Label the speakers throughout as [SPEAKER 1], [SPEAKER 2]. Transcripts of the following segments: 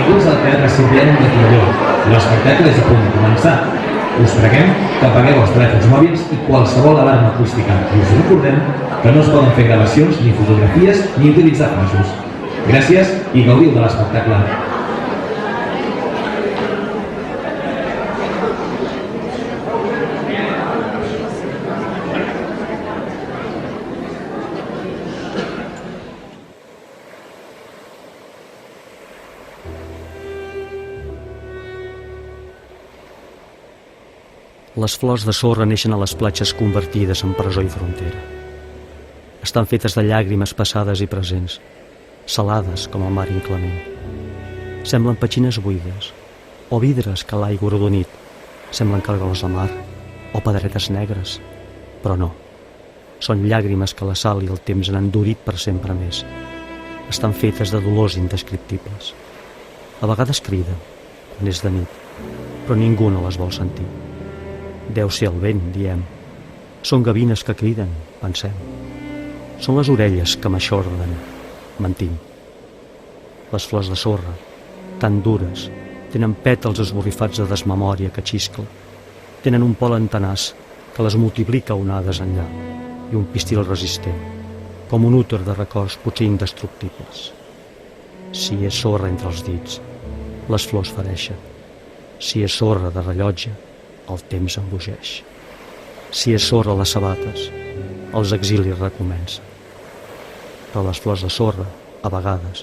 [SPEAKER 1] Benvinguts al Teatre Cipriano de Torelló. L'espectacle és a punt de començar. Us preguem que apagueu els telèfons mòbils i qualsevol alarma acústica. I us recordem que no es poden fer gravacions, ni fotografies, ni utilitzar flaixos. Gràcies i gaudiu de l'espectacle.
[SPEAKER 2] Les flors de sorra neixen a les platges convertides en presó i frontera. Estan fetes de llàgrimes passades i presents, salades com el mar inclement. Semblen petxines buides, o vidres que l'aigua rodonit, semblen cargols de mar, o pedretes negres, però no. Són llàgrimes que la sal i el temps han endurit per sempre més. Estan fetes de dolors indescriptibles. A vegades criden, quan és de nit, però ningú no les vol sentir. Deu ser el vent, diem. Són gavines que criden, pensem. Són les orelles que m'aixorden, mentim. Les flors de sorra, tan dures, tenen pètals esborrifats de desmemòria que xiscla. Tenen un polen tenaç que les multiplica onades enllà i un pistil resistent, com un úter de records potser indestructibles. Si és sorra entre els dits, les flors fereixen. Si és sorra de rellotge, el temps embogeix. Si és sorra a les sabates, els exilis recomencen. Però les flors de sorra, a vegades,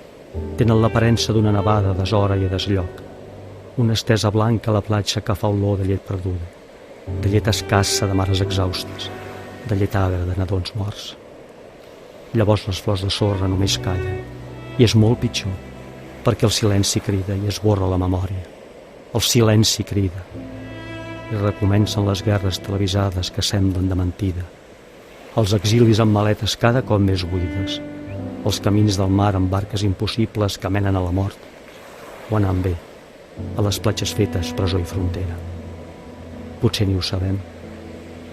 [SPEAKER 2] tenen l'aparença d'una nevada a deshora i a deslloc, una estesa blanca a la platja que fa olor de llet perduda, de llet escassa de mares exhaustes, de llet agra de nadons morts. Llavors les flors de sorra només callen, i és molt pitjor, perquè el silenci crida i esborra la memòria. El silenci crida. I recomencen les guerres televisades que semblen de mentida, els exilis amb maletes cada cop més buides, els camins del mar amb barques impossibles que menen a la mort, o anant bé, a les platges fetes presó i frontera. Potser ni ho sabem,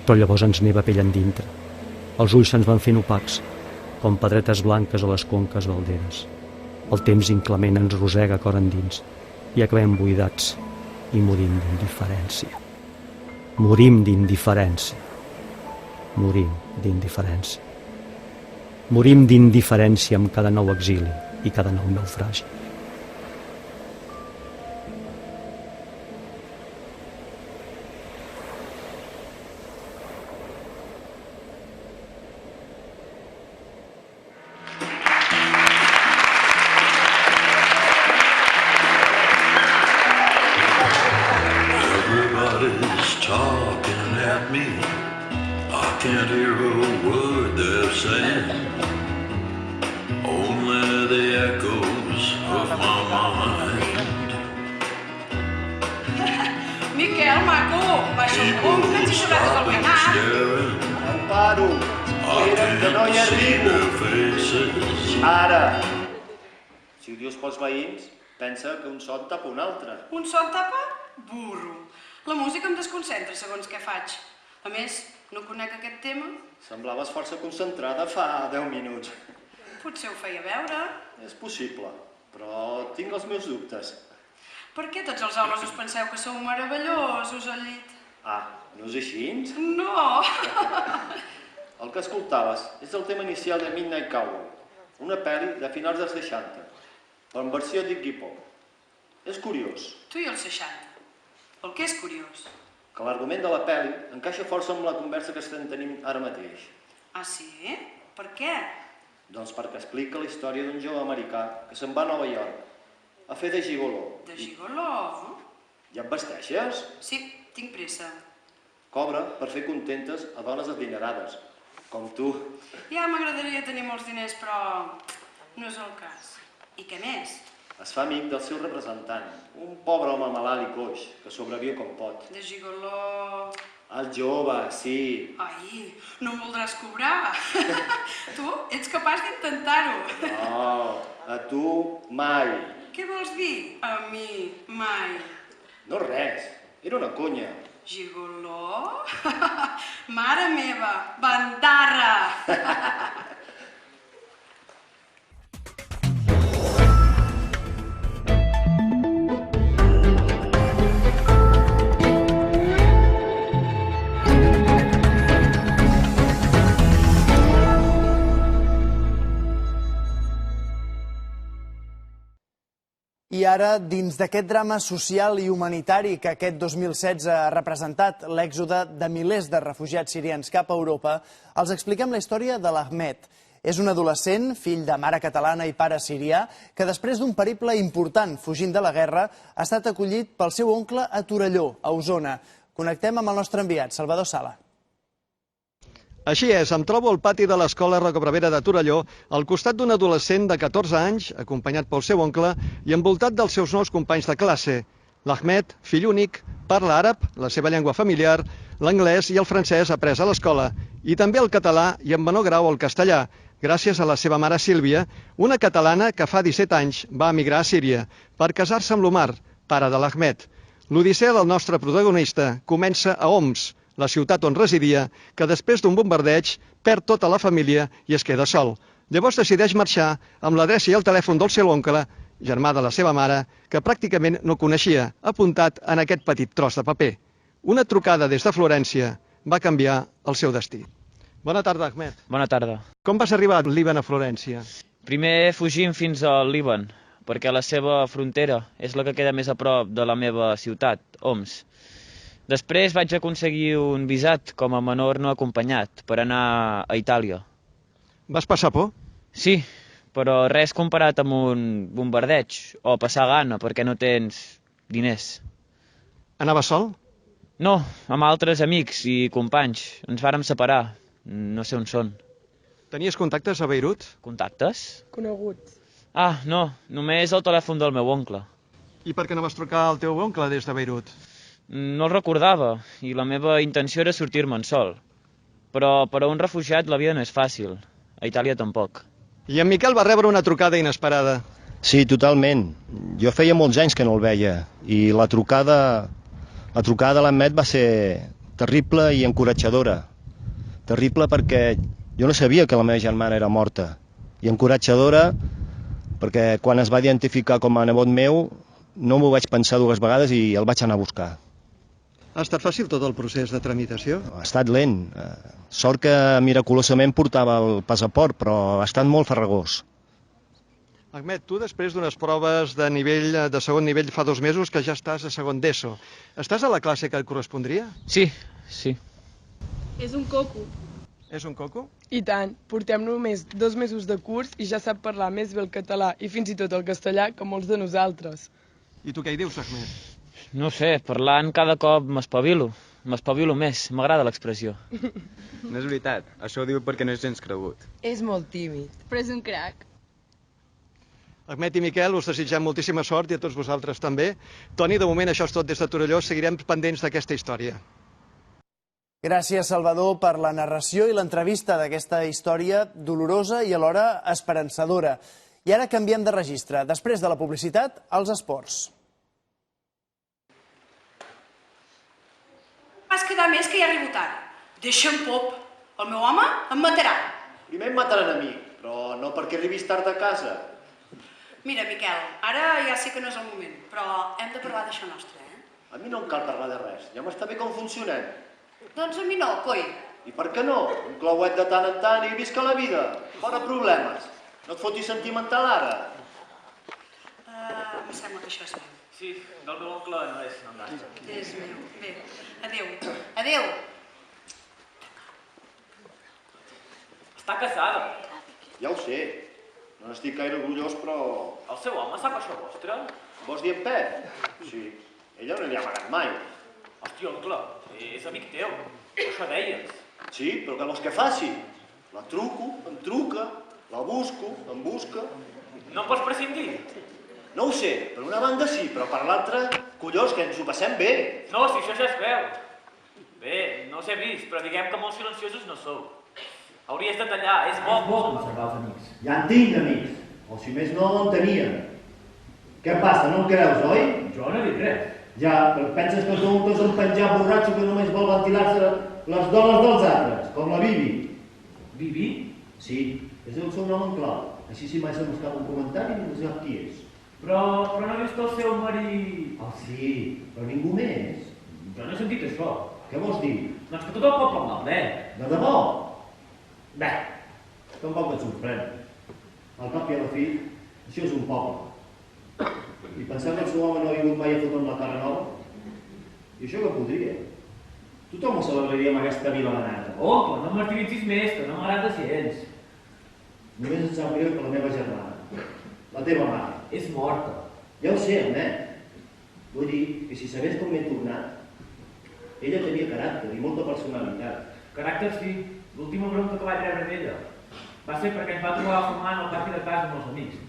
[SPEAKER 2] però llavors ens neva pell endintre, els ulls se'ns van fent opacs, com pedretes blanques a les conques balderes. El temps inclement ens rosega cor endins, i acabem buidats i morim d'indiferència. Morim d'indiferència. Morim d'indiferència. Morim d'indiferència amb cada nou exili i cada nou naufragi.
[SPEAKER 3] Everybody's talking at me. I can't hear a word they're saying. Only the echoes of my mind.
[SPEAKER 4] Miquel, maco, baixa el volum, que ets aixecat del canal.
[SPEAKER 5] No paro. Espera't que no hi arribo. Ara. Si odies pels veïns, pensa que un son tapa un altre.
[SPEAKER 4] Un son tapa? Burro. La música em desconcentra segons què faig. A més, no conec aquest tema.
[SPEAKER 5] Semblaves força concentrada fa 10 minuts.
[SPEAKER 4] Potser ho feia veure.
[SPEAKER 5] És possible, però tinc els meus dubtes.
[SPEAKER 4] Per què tots els homes us penseu que sou meravellosos al llit?
[SPEAKER 5] Ah, no és així?
[SPEAKER 4] No!
[SPEAKER 5] El que escoltaves és el tema inicial de Midnight Cowboy, una pel·li de finals dels 60, però en versió d'Iggy Pop. És curiós.
[SPEAKER 4] Tu i els 60. El que és curiós.
[SPEAKER 5] Que l'argument de la pel·li encaixa força amb la conversa que estem tenint ara mateix.
[SPEAKER 4] Ah, sí? Per què?
[SPEAKER 5] Doncs perquè explica la història d'un jove americà que se'n va a Nova York a fer de gigoló.
[SPEAKER 4] De gigoló?
[SPEAKER 5] Ja et vesteixes?
[SPEAKER 4] Sí, tinc pressa.
[SPEAKER 5] Cobra per fer contentes a dones adinerades, com tu.
[SPEAKER 4] Ja m'agradaria tenir molts diners, però no és el cas. I què més?
[SPEAKER 5] Es fa amic del seu representant, un pobre home malalt i coix, que sobreviu com pot.
[SPEAKER 4] De gigoló...
[SPEAKER 5] El jove, sí.
[SPEAKER 4] Ai, no em voldràs cobrar. Tu ets capaç d'intentar-ho.
[SPEAKER 5] No, a tu mai.
[SPEAKER 4] Què vols dir? A mi, mai.
[SPEAKER 5] No res, era una conya.
[SPEAKER 4] Gigoló? Mare meva, bandarra!
[SPEAKER 6] I ara, dins d'aquest drama social i humanitari que aquest 2016 ha representat l'èxode de milers de refugiats sirians cap a Europa, els expliquem la història de l'Ahmed. És un adolescent, fill de mare catalana i pare sirià, que després d'un periple important fugint de la guerra ha estat acollit pel seu oncle a Torelló, a Osona. Connectem amb el nostre enviat, Salvador Sala.
[SPEAKER 7] Així és, em trobo al pati de l'Escola Rocabrevera de Torelló, al costat d'un adolescent de 14 anys, acompanyat pel seu oncle, i envoltat dels seus nous companys de classe. L'Ahmed, fill únic, parla àrab, la seva llengua familiar, l'anglès i el francès après a l'escola, i també el català i en menor grau el castellà, gràcies a la seva mare Sílvia, una catalana que fa 17 anys va emigrar a Síria per casar-se amb l'Omar, pare de l'Ahmed. L'odissea del nostre protagonista comença a Homs, la ciutat on residia, que després d'un bombardeig perd tota la família i es queda sol. Llavors decideix marxar amb l'adreça i el telèfon del seu oncle, germà de la seva mare, que pràcticament no coneixia, apuntat en aquest petit tros de paper. Una trucada des de Florència va canviar el seu destí. Bona tarda, Ahmed.
[SPEAKER 8] Bona tarda.
[SPEAKER 7] Com vas arribar al Líban a Florència?
[SPEAKER 8] Primer fugim fins al Líban, perquè la seva frontera és la que queda més a prop de la meva ciutat, Homs. Després vaig aconseguir un visat com a menor no acompanyat per anar a Itàlia.
[SPEAKER 7] Vas passar por?
[SPEAKER 8] Sí, però res comparat amb un bombardeig o passar gana perquè no tens diners.
[SPEAKER 7] Anava sol?
[SPEAKER 8] No, amb altres amics i companys. Ens vàrem separar. No sé on són.
[SPEAKER 7] Tenies contactes a Beirut?
[SPEAKER 8] Contactes?
[SPEAKER 9] Coneguts.
[SPEAKER 8] Ah, no, només el telèfon del meu oncle.
[SPEAKER 7] I per què no vas trucar al teu oncle des de Beirut?
[SPEAKER 8] No el recordava i la meva intenció era sortir-me'n sol. Però per a un refugiat la vida no és fàcil. A Itàlia tampoc.
[SPEAKER 7] I en Miquel va rebre una trucada inesperada.
[SPEAKER 10] Sí, totalment. Jo feia molts anys que no el veia i la trucada de l'Ahmed va ser terrible i encoratjadora. Terrible perquè jo no sabia que la meva germana era morta. I encoratjadora perquè quan es va identificar com a nebot meu no m'ho vaig pensar dues vegades i el vaig anar a buscar.
[SPEAKER 7] Ha estat fàcil tot el procés de tramitació?
[SPEAKER 10] Ha estat lent. Sort que miraculosament portava el passaport, però ha estat molt farragós.
[SPEAKER 7] Ahmed, tu després d'unes proves de segon nivell fa 2 mesos que ja estàs a segon d'ESO. Estàs a la classe que et correspondria?
[SPEAKER 8] Sí.
[SPEAKER 9] És un coco.
[SPEAKER 7] És un coco?
[SPEAKER 9] I tant. Portem només 2 mesos de curs i ja sap parlar més bé el català i fins i tot el castellà que molts de nosaltres.
[SPEAKER 7] I tu què hi dius, Ahmed?
[SPEAKER 8] No sé, parlant cada cop m'espavilo. M'espavilo més, m'agrada l'expressió.
[SPEAKER 11] No és veritat, això ho diu perquè no és gens cregut.
[SPEAKER 9] És molt tímid.
[SPEAKER 12] Però és un crac.
[SPEAKER 7] Ahmed i Miquel, us desitgem moltíssima sort i a tots vosaltres també. Toni, de moment això és tot des de Torelló, seguirem pendents d'aquesta història.
[SPEAKER 6] Gràcies, Salvador, per la narració i l'entrevista d'aquesta història dolorosa i alhora esperançadora. I ara canviem de registre. Després de la publicitat, als esports.
[SPEAKER 4] Vas quedar més que ja arribo tard. Deixa'm pop. El meu home em matarà.
[SPEAKER 5] Primer em mataran a mi, però no perquè arribis tard a casa.
[SPEAKER 4] Mira, Miquel, ara ja sé que no és el moment, però hem de parlar d'això nostre, eh?
[SPEAKER 5] A mi no em cal parlar de res, ja m'està bé com funcionem.
[SPEAKER 4] Doncs a mi no, coi.
[SPEAKER 5] I per què no? Un clauet de tant en tant i visca la vida. Fora problemes. No et fotis sentimental ara.
[SPEAKER 4] Em sembla que això és meu.
[SPEAKER 8] Sí, del meu oncle no és, no em
[SPEAKER 4] És meu. Bé, adéu. Adéu.
[SPEAKER 8] Està casada.
[SPEAKER 5] Ja ho sé. No n'estic gaire orgullós, però...
[SPEAKER 8] El seu home sap això vostre?
[SPEAKER 5] Vols dir en Pep? Sí. Ella no li ha amagat mai.
[SPEAKER 8] Hòstia, oncle, és amic teu. Això deies.
[SPEAKER 5] Sí, però què vols que faci? La truco, em truca, la busco, em busca...
[SPEAKER 8] No en pots prescindir?
[SPEAKER 5] No ho sé, per una banda sí, però per l'altra, collons, que ens ho passem bé.
[SPEAKER 8] No, si això ja es veu. Bé, no us he vist, però diguem que molt silenciosos no sou. Hauries de tallar, és bo conservar els amics.
[SPEAKER 5] Ja en tinc amics, o si més no en tenia. Què passa, no em creus, oi?
[SPEAKER 8] Jo no he dit res.
[SPEAKER 5] Ja, però penses que el teu oncle és un penjat borratxo que només vol ventilar-se les dones dels altres, com la Bibi.
[SPEAKER 8] Bibi?
[SPEAKER 5] Sí, és el seu nom en clau. Així si mai se buscava un comentari no sap qui és.
[SPEAKER 8] Però no he vist el seu marit...
[SPEAKER 5] Ah, sí, però ningú més.
[SPEAKER 8] Jo no he sentit això.
[SPEAKER 5] Què vols dir?
[SPEAKER 8] Doncs que tot el poble mal,
[SPEAKER 5] De debò? Bé, tampoc et sorprèn. Al cap i a la fi, això és un poble. I pensant que el seu home no ha vingut mai a fotre'm la cara nova? I això que podria? Tothom ho celebraria amb aquesta vila de merda.
[SPEAKER 12] Oncle, no em martiritzis més, que no m'agrada gens.
[SPEAKER 5] Només em sap greu que la meva germana, la teva mare,
[SPEAKER 12] és morta.
[SPEAKER 5] Ja ho sé, nen. Vull dir que si sabés com m'he tornat, ella tenia caràcter i molta personalitat.
[SPEAKER 12] Caràcter sí, l'última bronca que vaig rebre d'ella va ser perquè ens va trobar fumant al pati de casa amb els amics.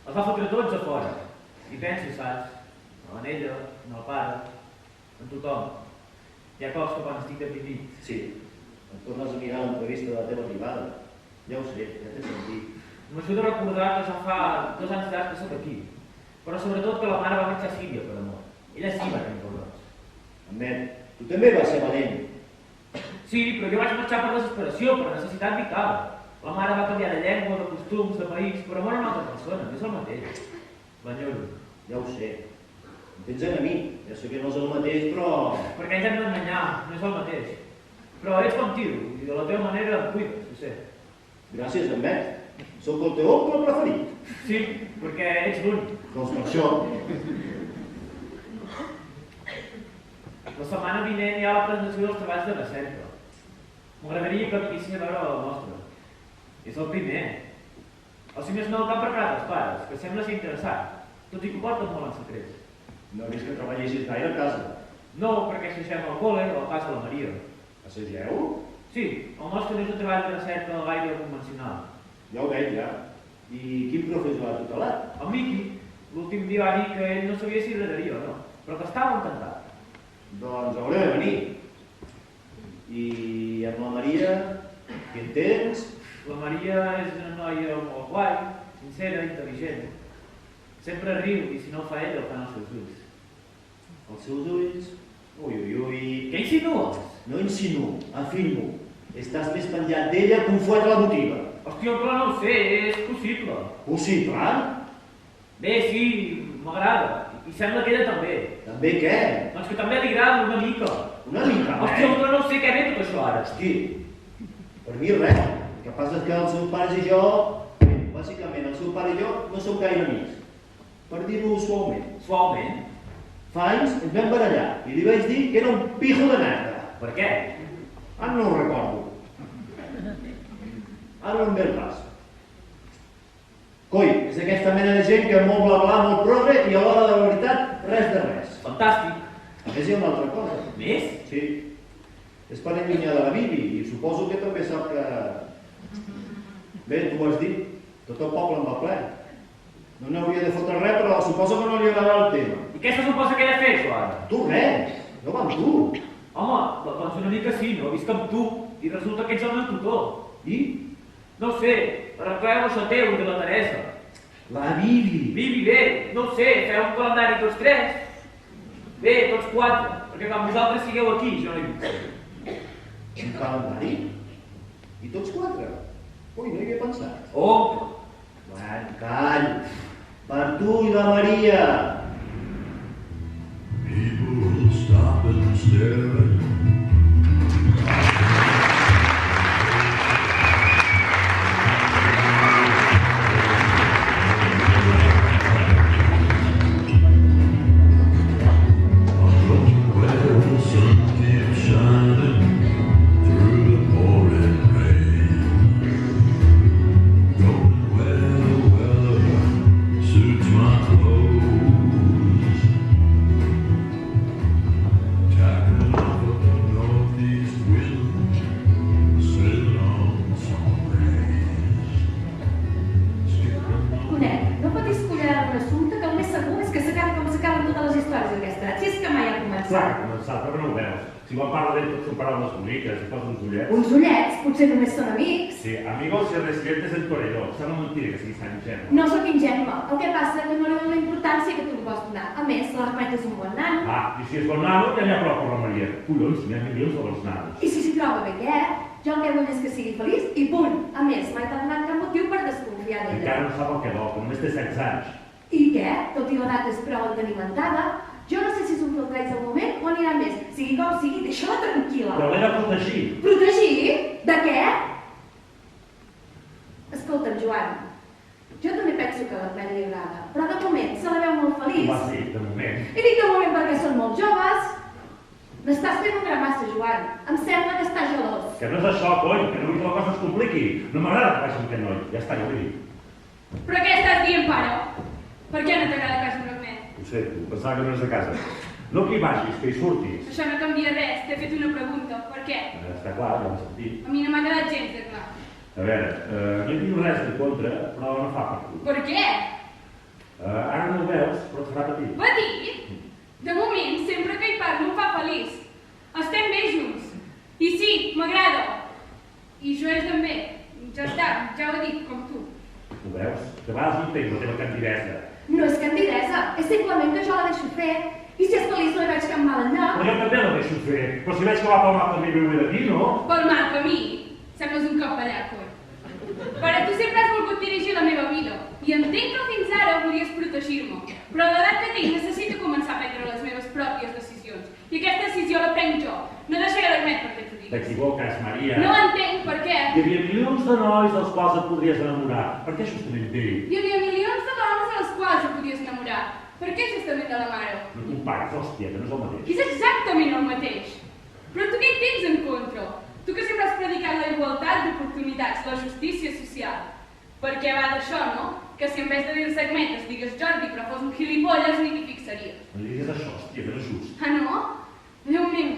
[SPEAKER 12] Els va fotre tots a fora. I penso, saps? No en ella, en el pare, en tothom. Hi ha cops que quan estic deprimit.
[SPEAKER 5] Sí, em tornes a mirar l'entrevista de la teva privada. Ja ho sé, ja t'he sentit.
[SPEAKER 12] M'ajuda a recordar que ja fa 2 anys d'ara que soc aquí. Però sobretot que la mare va marxar a Síria per amor. Ella sí va tenir problemes.
[SPEAKER 5] Admet, tu també vas ser valent.
[SPEAKER 12] Sí, però jo vaig marxar per desesperació, per necessitat vital. La mare va canviar de llengua, de costums, de país, per amor a una altra persona, és el mateix. L'enyoro.
[SPEAKER 5] Ja ho sé. Em tens enemic, ja sé que no és el mateix, però...
[SPEAKER 12] Perquè ens hem d'enganyar, no és el mateix. Però ets com tio, i de la teva manera em cuides, ho sé.
[SPEAKER 5] Gràcies, Admet. Sóc el teu oncle preferit.
[SPEAKER 12] Sí, perquè ets l'únic.
[SPEAKER 5] Doncs per això.
[SPEAKER 12] La setmana vinent hi ha la presentació dels treballs de recerca. M'agradaria que vinissin a veure el nostre. És el primer. O si més no, el que han preparat els pares, que sembla ser interessant, tot i que ho porten molt en secret.
[SPEAKER 5] No he vist que treballissis gaire a casa.
[SPEAKER 12] No, perquè assagem al col·le o a casa de la Maria.
[SPEAKER 5] Assageu?
[SPEAKER 12] Sí, el nostre no és un treball de recerca gaire convencional.
[SPEAKER 5] Ja ho veig, ja. I quin professor l'ha tutelat?
[SPEAKER 12] El Miqui. L'últim dia va dir que ell no sabia si agradaria o no, però que estava encantat.
[SPEAKER 5] Doncs hauré de venir. I amb la Maria, què en tens?
[SPEAKER 12] La Maria és una noia molt guai, sincera, intel·ligent. Sempre riu i si no ho fa ella ho fan els seus ulls.
[SPEAKER 5] Els seus ulls? Ui, ui, ui...
[SPEAKER 12] Què insinues?
[SPEAKER 5] No insinuo, afirmo. Estàs més penjat d'ella que un fuet a la botiga.
[SPEAKER 12] Hòstia, però no ho sé, és possible.
[SPEAKER 5] Possible?
[SPEAKER 12] Bé, sí, m'agrada. I sembla que ella també.
[SPEAKER 5] També què?
[SPEAKER 12] Doncs que també li agrada una mica.
[SPEAKER 5] Una mica?
[SPEAKER 12] Hòstia, però no sé què ve tot això ara.
[SPEAKER 5] Hosti, per mi res. El que passa és que els seus pares i jo, bàsicament el seu pare i jo, no som gaire amics. Per dir-ho suaument.
[SPEAKER 12] Suaument?
[SPEAKER 5] Fa anys ens vam barallar i li vaig dir que era un pijo de merda.
[SPEAKER 12] Per què?
[SPEAKER 5] Ara no ho recordo. Ara no em ve el pas. Coi, és aquesta mena de gent que molt bla bla, molt progre i a l'hora de la veritat res de res.
[SPEAKER 12] Fantàstic.
[SPEAKER 5] A més hi ha una altra cosa.
[SPEAKER 12] Més?
[SPEAKER 5] Sí. És parent llunyà de la Bibi i suposo que també sap que... Bé, tu ho has dit, tot el poble en va ple. No n'hauria de fotre res, però suposo que no li agradarà el tema.
[SPEAKER 12] I què se suposa que ella ha fet, Joan?
[SPEAKER 5] Tu res, no va amb tu.
[SPEAKER 12] Home, doncs una mica sí, no? Visc amb tu i resulta que ets el meu tutor.
[SPEAKER 5] I?
[SPEAKER 12] No ho sé, arregleu això teu i de la Teresa.
[SPEAKER 5] La Bibi.
[SPEAKER 12] Bibi, bé, no ho sé, feu un calendari tots 3. Bé, tots 4, perquè quan vosaltres sigueu aquí, jo no hi vull.
[SPEAKER 5] Un calendari? I tots 4? Ui, no hi havia pensat.
[SPEAKER 12] Oh!
[SPEAKER 5] Bueno, call. Per tu i la Maria.
[SPEAKER 3] People stop and stare at
[SPEAKER 13] Uns ullets? Potser només són amics.
[SPEAKER 14] Sí, amigos y residentes del Torelló. Sembla mentida que siguis tan ingenu.
[SPEAKER 13] No sóc ingènua. El que passa és que no li dono la importància que tu li vols donar. A més, l'Ahmed és un bon nano.
[SPEAKER 14] Ah, i si és bon nano, ja n'hi ha prou per la Maria. Collons, n'hi ha milions de bons nanos.
[SPEAKER 13] I si s'hi troba bé, què? Jo el que vull és que sigui feliç i punt. A més, mai t'ha donat cap motiu per desconfiar d'ella.
[SPEAKER 14] Encara no sap el que vol, que només té 16 anys.
[SPEAKER 13] I què? Tot i l'edat és prou entenimentada. Jo no sé si és un filtreig del moment o anirà més. Sigui com sigui, deixa-la tranquil·la.
[SPEAKER 14] Però l'he de protegir.
[SPEAKER 13] Protegir? De què? Escolta'm, Joan, Jo també penso que l'Ahmed li agrada, però de moment se la veu molt feliç.
[SPEAKER 14] Ho vas dir, de moment.
[SPEAKER 13] He dit de moment perquè són molt joves. N'estàs fent un gramassa, Joan. Em sembla que està gelós.
[SPEAKER 14] Que no és això, cony, que no vull que la cosa es compliqui. No m'agrada que vagi amb aquest noi. Ja està, ja ho he dit.
[SPEAKER 4] Però què estàs dient, pare? Per què no t'agrada que vagi amb l'Ahmed?
[SPEAKER 14] Ho sé, pensava que no és de casa. No que hi vagis, que hi surtis.
[SPEAKER 4] Això no canvia res, t'he fet una pregunta. Per què?
[SPEAKER 14] Està clar, ja ho he sentit.
[SPEAKER 4] A mi no m'ha quedat gens de clar.
[SPEAKER 14] A veure, no hi tinc res en contra, però no fa per tu.
[SPEAKER 4] Per què?
[SPEAKER 14] Ara no ho veus, però et farà patir.
[SPEAKER 4] Patir? De moment, sempre que hi parlo em fa feliç. Estem bé junts. I sí, m'agrada. I jo ell també. Ja està, ja ho he dit, com tu.
[SPEAKER 14] Ho veus? Que a vegades no entenc la teva candidesa.
[SPEAKER 13] No és candidesa, és simplement que jo la deixo fer. I si és feliç no hi veig cap mal enllà.
[SPEAKER 14] Però jo també la deixo fer. Però si veig que va pel mal camí, m'ho he de dir, no?
[SPEAKER 4] Pel mal camí? Sembles un capellà, coi. Pare, tu sempre has volgut dirigir la meva vida. I entenc que fins ara volies protegir-me. Però a l'edat que tinc necessito començar a prendre les meves pròpies decisions. I aquesta decisió la prenc jo. No deixaré l'Ahmed perquè t'ho diguis.
[SPEAKER 14] T'equivoques, Maria.
[SPEAKER 4] No entenc per què.
[SPEAKER 14] Hi havia milions de nois dels quals et podries enamorar. Per què justament d'ell?
[SPEAKER 4] Hi havia milions de dones a les quals et podies enamorar. Per què justament de la mare?
[SPEAKER 14] No compares, hòstia, que no és el mateix.
[SPEAKER 4] És exactament el mateix. Però tu què hi tens en contra? Tu que sempre has predicat la igualtat d'oportunitats, la justícia social. Perquè va d'això, no? Que si en vez de dir-se Ahmed es digues Jordi però fos un gilipolles ni t'hi fixaries.
[SPEAKER 14] No diguis això, hòstia, que no és just.
[SPEAKER 4] Ah, no? Déu meu.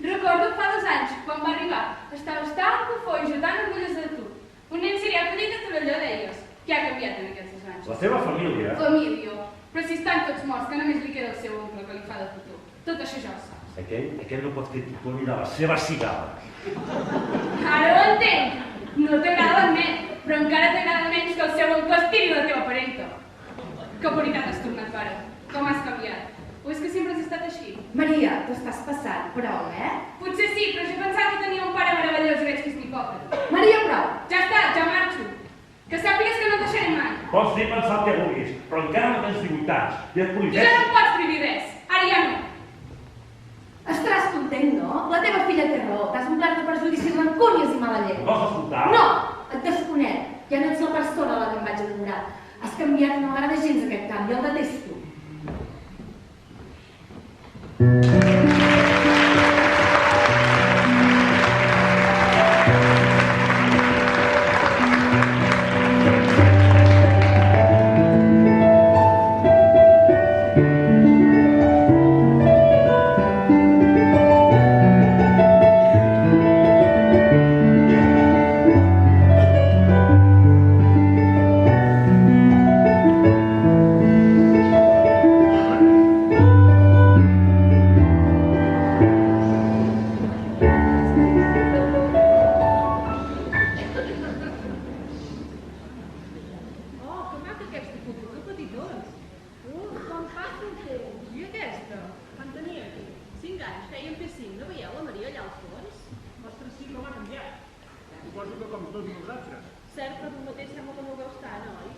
[SPEAKER 4] Recordo fa 2 anys, quan va arribar, estaves tan bufó i jo tan orgullós de tu. Un nen sirià petit de Torelló deies. Què ha canviat en aquests 2 anys?
[SPEAKER 14] La seva família.
[SPEAKER 4] Família. Però si estan tots morts, que només li queda el seu oncle que li fa de futur. Tot això ja ho saps.
[SPEAKER 14] Aquell no pot fer titoni de la seva cigala.
[SPEAKER 4] Ara ho entenc. No t'agrada l'Ahmed, però encara t'agrada menys que el seu oncle es tiri la teva parenta. Que puritat has tornat, pare. Com has canviat? O és que sempre has estat així?
[SPEAKER 13] Maria, t'estàs passant, prou,
[SPEAKER 4] Potser sí, però jo pensava que tenia un pare meravellós i veig que és hipòcrita.
[SPEAKER 13] Maria, prou!
[SPEAKER 4] Ja està, ja marxo. Que sàpigues que no et deixaré mai.
[SPEAKER 14] Pots dir pensar el que vulguis, però encara no tens 18 anys. I et
[SPEAKER 4] Tu
[SPEAKER 14] politeix...
[SPEAKER 4] ja no em pots prohibir res. Ara ja no.
[SPEAKER 13] Estaràs content, no? La teva filla té raó. T'has omplert de perjudicis, rancúnies i mala llet.
[SPEAKER 14] Vols escoltar?
[SPEAKER 13] No! Et desconec. Ja no ets la persona a la que em vaig enamorar. Has canviat, no m'agrada gens aquest canvi, el detesto.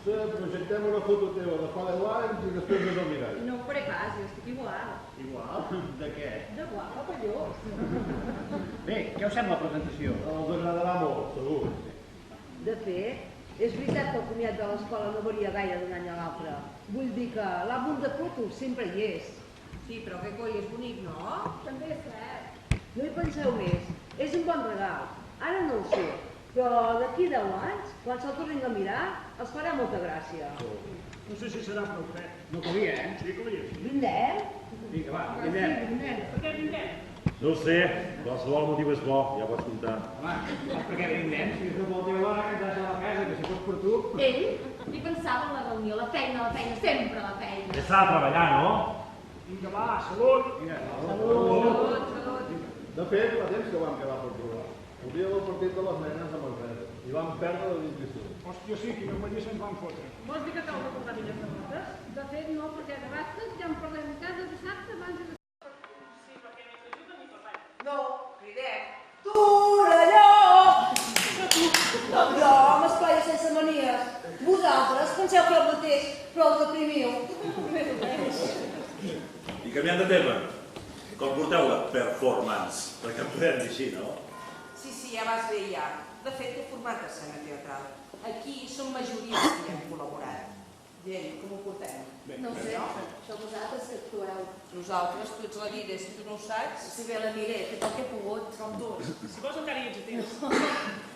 [SPEAKER 5] Projectem una foto teva de fa 10 anys i després no el mirall.
[SPEAKER 15] No ho faré pas, jo estic igual.
[SPEAKER 5] Igual? De què?
[SPEAKER 15] De guapa, colló.
[SPEAKER 5] Bé, què us sembla la presentació? Els agradarà molt, segur.
[SPEAKER 15] De fet, és veritat que el comiat de l'escola no varia gaire d'un any a l'altre. Vull dir que l'àlbum de fotos sempre hi és. Sí, però que coi, és bonic, no? També és cert. No hi penseu més, és un bon regal. Ara no ho sé, però d'aquí 10 anys, quan se'l tornin a mirar, els farà molta gràcia.
[SPEAKER 5] No sé si serà prou fred. No calia, Sí, calia.
[SPEAKER 15] Vindem?
[SPEAKER 5] Vinga, va, vindem.
[SPEAKER 4] Per què vindem?
[SPEAKER 14] No ho sé, qualsevol motiu és bo, ja ho pots comptar.
[SPEAKER 5] Home, saps per què vindem? Si és una bona teva dona que ens deixa a la casa, que si fos per tu...
[SPEAKER 13] Ell hi pensava en la reunió, la feina, sempre la feina.
[SPEAKER 14] Ja s'ha de treballar, no?
[SPEAKER 5] Vinga, va, salut!
[SPEAKER 13] Salut!
[SPEAKER 5] De fet, fa temps que vam quedar per provar. El dia del partit de les nenes a Manresa. I vam perdre la discussió.
[SPEAKER 16] Hòstia, sí, quina maria se'ns van fotre.
[SPEAKER 15] Vols dir que cal de comprar millors sabates? De fet, no, perquè de basques ja en parlem a casa dissabte abans de...
[SPEAKER 17] No, cridem. Torelló! No, m'esplaia sense manies. Vosaltres penseu que el mateix, però el deprimiu.
[SPEAKER 18] I canviant de tema, com porteu la performance? Perquè em podem dir així, no?
[SPEAKER 15] Sí, ja vas bé, ja. De fet, he format escena teatral. Aquí som majoria que hi hem col·laborat. Gent, com ho portem?
[SPEAKER 13] No ho sé, sou vosaltres que actueu.
[SPEAKER 15] Nosaltres, tu ets la vida, si tu no ho saps...
[SPEAKER 13] Si bé la miré, he fet el que he pogut.
[SPEAKER 15] Com tots.
[SPEAKER 12] Si vols encara hi ets a temps.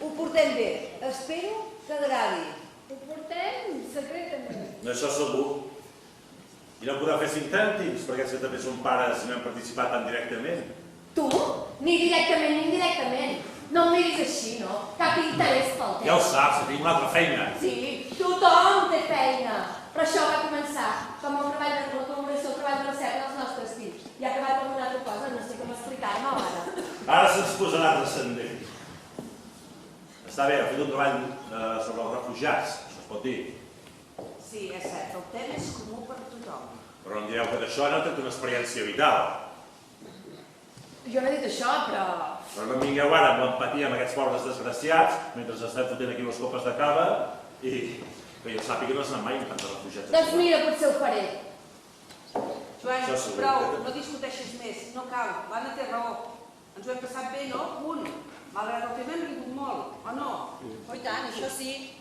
[SPEAKER 15] Ho portem bé. Espero que agradi.
[SPEAKER 13] Ho portem secretament.
[SPEAKER 14] No, això segur. I no podrà fer 5 cèntims, perquè ells que també són pares i no han participat tan directament.
[SPEAKER 13] Tu? Ni directament ni indirectament. No em miris així, no? Cap interès pel temps.
[SPEAKER 14] Ja ho saps, que tinc una altra feina.
[SPEAKER 13] Sí, tothom té feina. Però això va començar com el treball de la col·laboració, el treball de recerca dels nostres fills. I ha acabat com una altra cosa, no sé com explicar-me ara.
[SPEAKER 14] Ara se'ns posarà transcendent. Està bé, ha fet un treball sobre els refugiats, això es pot dir.
[SPEAKER 15] Sí, és cert, el tema és comú per tothom.
[SPEAKER 14] Però no em direu que d'això no té una experiència vital.
[SPEAKER 13] Jo no he dit això, però...
[SPEAKER 14] Però no em vingueu ara amb l'empatia amb aquests pobres desgraciats, mentre estem fotent aquí les copes de cava, i que jo sàpiga que no s'han mai en tant de refugiats.
[SPEAKER 13] Doncs mira, potser ho faré.
[SPEAKER 15] Joan, prou, no discuteixis més, no cal, l'Anna té raó. Ens ho hem passat bé, no? Punt. Malgrat el tema hem rigut molt, o no?
[SPEAKER 17] Oh, i tant, això sí.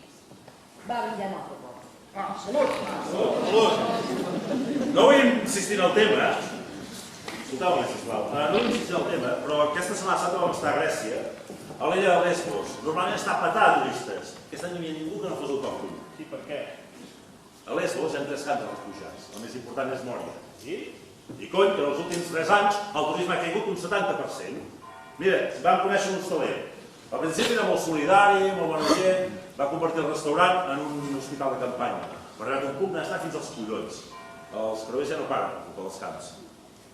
[SPEAKER 13] Va, vinguem al poble.
[SPEAKER 14] Salut! Salut! No vull insistir en el tema, escolteu-me, sisplau. No vull insistir en el tema, però aquesta setmana santa vam estar a Grècia, a l'illa de Lesbos. Normalment està petada de turistes. Aquest any no hi havia ningú que no fos autòcton.
[SPEAKER 5] Sí, per què?
[SPEAKER 14] A Lesbos hi ha 3 camps de refugiats. El més important és Mòria. I cony, que en els últims 3 anys el turisme ha caigut un 70%. Mira, vam conèixer un hostaler. Al principi era molt solidari, molt bona gent, va convertir el restaurant en un hospital de campanya. Però ara un punt n'està fins als collons. Els creuers ja no paren a tots els camps.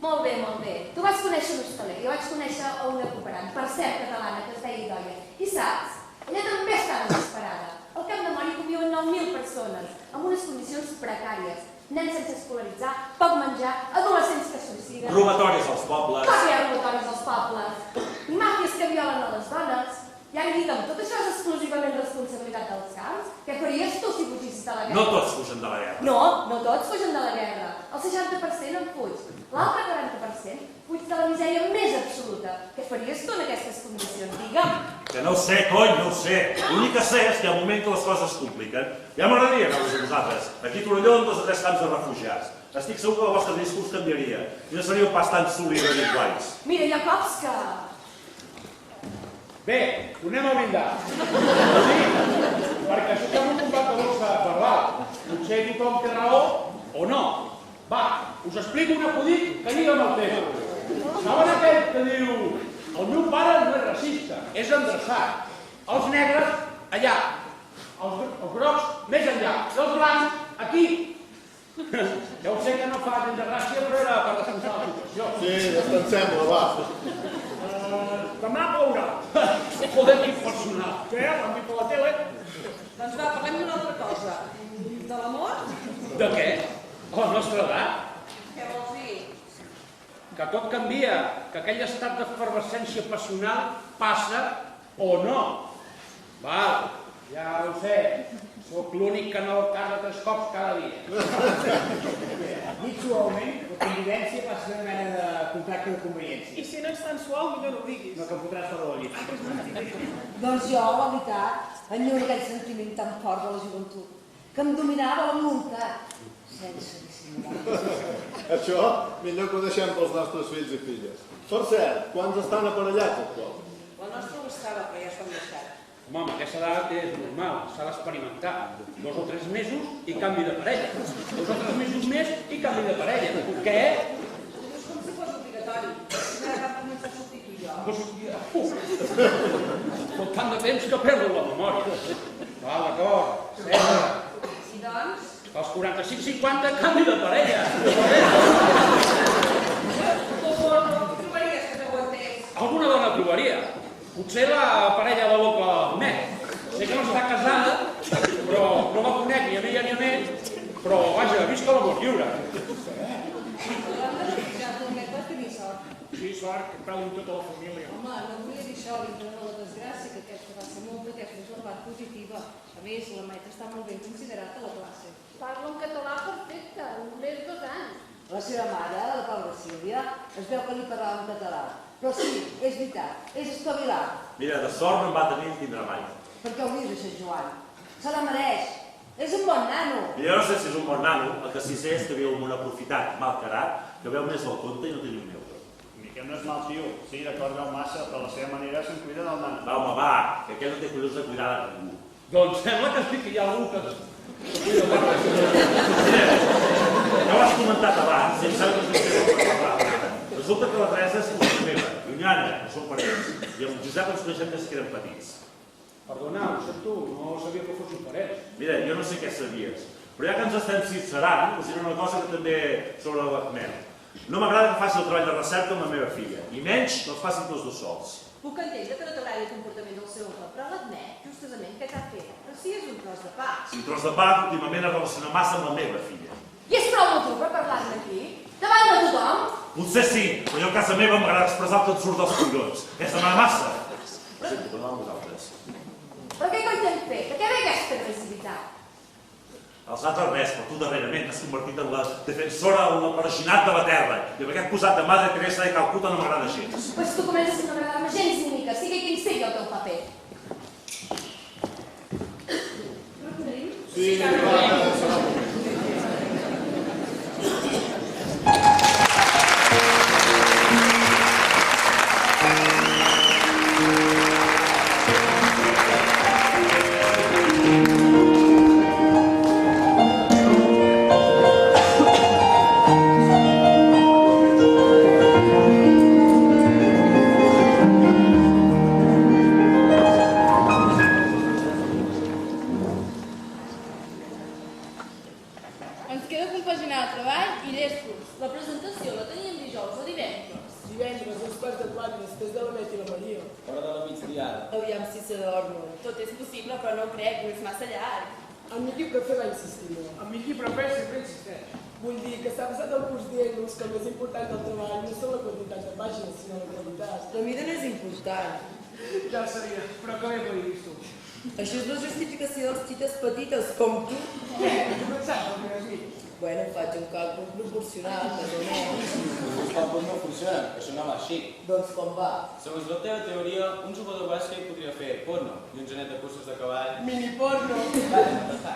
[SPEAKER 13] Molt bé, molt bé. Tu vas conèixer un hostaler, jo vaig conèixer una cooperant, per cert catalana, que es deia Idoia. I saps? Ella també estava desesperada. Al Camp de Mòria hi viuen 9.000 persones, amb unes condicions precàries. Nens sense escolaritzar, poc menjar, adolescents que suïciden...
[SPEAKER 14] Robatoris als pobles...
[SPEAKER 13] Clar que hi ha robatoris als pobles. I màfies que violen a les dones. I ara digue'm, tot això és exclusivament responsabilitat dels camps? Què faries tu si fugissis de la guerra?
[SPEAKER 14] No tots fugen de la guerra.
[SPEAKER 13] No, no tots fugen de la guerra. El 60% en fuig. L'altre 40% fuig de la misèria més absoluta. Què faries tu en aquestes condicions? Digue'm.
[SPEAKER 14] Que no ho sé, cony, no ho sé. L'únic que sé és que al moment que les coses es compliquen, ja m'agradaria veure a vosaltres. Aquí a Torelló, 2 o 3 camps de refugiats. Estic segur que el vostre discurs canviaria. I no seríeu pas tan solidaris i guais.
[SPEAKER 13] Mira, hi ha cops que...
[SPEAKER 16] Bé, tornem a brindar. Sí, perquè això que hem comprat de dolça per dalt. Potser tothom té raó o no. Va, us explico un acudit que lliga amb el tema. Saben aquell que diu el meu pare no és racista, és endreçat. Els negres, allà. Els grocs, més enllà. I els blancs, aquí. Ja ho sé que no fa gens de gràcia, però era per defensar la situació.
[SPEAKER 5] Sí, descansem-la, va.
[SPEAKER 16] Demà plourà. Joder, quin personal. Què? L'han dit per la tele?
[SPEAKER 17] Doncs va, parlem d'una altra cosa. De l'amor?
[SPEAKER 16] De què? A la nostra edat?
[SPEAKER 17] Què vols dir?
[SPEAKER 16] Que tot canvia, que aquell estat d'efervescència passional passa o no. Val, ja ho sé, sóc l'únic que no casa 3 cops cada dia.
[SPEAKER 12] Dit suaument, la convivència va ser una mena de contracte de conveniència.
[SPEAKER 17] I si no ets tan suau, millor no ho diguis.
[SPEAKER 12] No, que em fotràs fora de la llit.
[SPEAKER 15] Doncs jo, la veritat, enyoro aquell sentiment tan fort de la joventut, que em dominava la voluntat, sense dissimular.
[SPEAKER 5] Això, millor que ho deixem pels nostres fills i filles. Per cert, quants estan aparellats actualment?
[SPEAKER 17] La nostra ho estava, però ja s'ho han deixat.
[SPEAKER 16] Home, amb aquesta edat és normal, s'ha d'experimentar. 2 o 3 mesos i canvi de parella. 2 o 3 mesos més i canvi de parella. Què?
[SPEAKER 17] És com si fos obligatori. Ara vam començar a sortir tu i jo.
[SPEAKER 16] Tot tant de temps que perdo la memòria. Va, d'acord, César.
[SPEAKER 17] I doncs?
[SPEAKER 16] Als 45-50, canvi de parella.
[SPEAKER 17] Tu trobaries que t'aguantés.
[SPEAKER 16] Alguna dona trobaria. Potser la parella de l'oncle Ahmed. Sé que no està casada, però no la conec ni a mi ni a més, però vaja, visca l'amor lliure.
[SPEAKER 17] Sí,
[SPEAKER 16] sort, que prou amb tota la família.
[SPEAKER 15] Home, no volia dir això, dintre de la desgràcia, que aquesta va ser molt, aquesta és la part positiva. A més, la Maite està molt ben considerat a la classe.
[SPEAKER 13] Parla un català perfecte, només 2 anys.
[SPEAKER 15] La seva mare, la pobra Sílvia, es veu que li parlava en català. Però sí, és veritat, és espavilar.
[SPEAKER 14] Mira, de sort no en va tenir ni tindrà mai.
[SPEAKER 15] Per què ho dius, això, Joan? Se la mereix. És un bon nano.
[SPEAKER 14] Jo no sé si és un bon nano, el que sí sé és que viu amb un aprofitat malcarat, que veu més del compte i no té ni un euro.
[SPEAKER 5] Miquel no és mal tio. Sí, d'acord, veu massa, però a la seva manera se'n cuida del nano.
[SPEAKER 14] Va, home, va, que aquest no té collons de cuidar de ningú.
[SPEAKER 16] Doncs sembla que estic que hi ha algú que...
[SPEAKER 14] Ja ho has comentat abans, i em sembla que us ho parlar. Resulta que la Teresa és la meva, llunyana, que són parents, i amb Josep ens coneixem des que érem petits.
[SPEAKER 16] Perdona, ho sento, no sabia que fossin parents.
[SPEAKER 14] Mira, jo no sé què sabies, però ja que ens estem sincerant, us diré una cosa que també sobre l'Ahmed. No m'agrada que faci el treball de recerca amb la meva filla, i menys que els facin tots dos sols.
[SPEAKER 15] Puc entendre que no t'agradi el comportament del seu oncle, però l'admet, justament, què t'ha fet? Però si és un tros de pa.
[SPEAKER 14] Si un tros de pa, últimament es relaciona massa amb la meva filla.
[SPEAKER 15] I és prou motiu per parlar-ne aquí? Davant de tothom?
[SPEAKER 14] Potser sí, però jo a casa meva m'agrada expressar el que et surt dels collons. És demanar massa. Presenta, tornem a vosaltres.
[SPEAKER 15] Però què coi t'hem fet? A què ve aquesta agressivitat?
[SPEAKER 14] Els altres res, però tu darrerament t'has convertit en la defensora o l'aparaixinat de la terra. I amb aquest posat de Madre Teresa de Calcuta no m'agrada gens.
[SPEAKER 15] Pues tu comences a no agradar-me gens ni mica, sigui quin sigui el teu paper.
[SPEAKER 5] Sí,
[SPEAKER 4] Ens queda compaginar el treball i llestos. La presentació la teníem dijous o divendres.
[SPEAKER 9] Divendres, a 3:45, després de la Met i la Maria.
[SPEAKER 12] Hora de la migdiada.
[SPEAKER 9] Aviam si s'adormen.
[SPEAKER 4] Tot és possible, però no crec, és massa llarg.
[SPEAKER 9] En Miqui Cafè va insistir molt.
[SPEAKER 16] En Miqui Prepès sempre insisteix.
[SPEAKER 9] Vull dir que s'ha passat el curs dient-nos que el més important del treball no són la quantitat de pàgines, sinó la qualitat.
[SPEAKER 18] La mida no és important.
[SPEAKER 16] Ja ho sabia, però que bé que ho he vist tu.
[SPEAKER 18] Això és la justificació dels xites petites, com tu.
[SPEAKER 16] Què? He començat el que has dit.
[SPEAKER 18] Bueno, faig un càlcul proporcional, més o menys.
[SPEAKER 12] Els càlculs no funcionen, això no va així.
[SPEAKER 18] Doncs com va?
[SPEAKER 12] Segons la teva teoria, un jugador de bàsquet podria fer porno i un genet de curses de cavall...
[SPEAKER 9] Mini-porno!
[SPEAKER 12] Vaja, no està.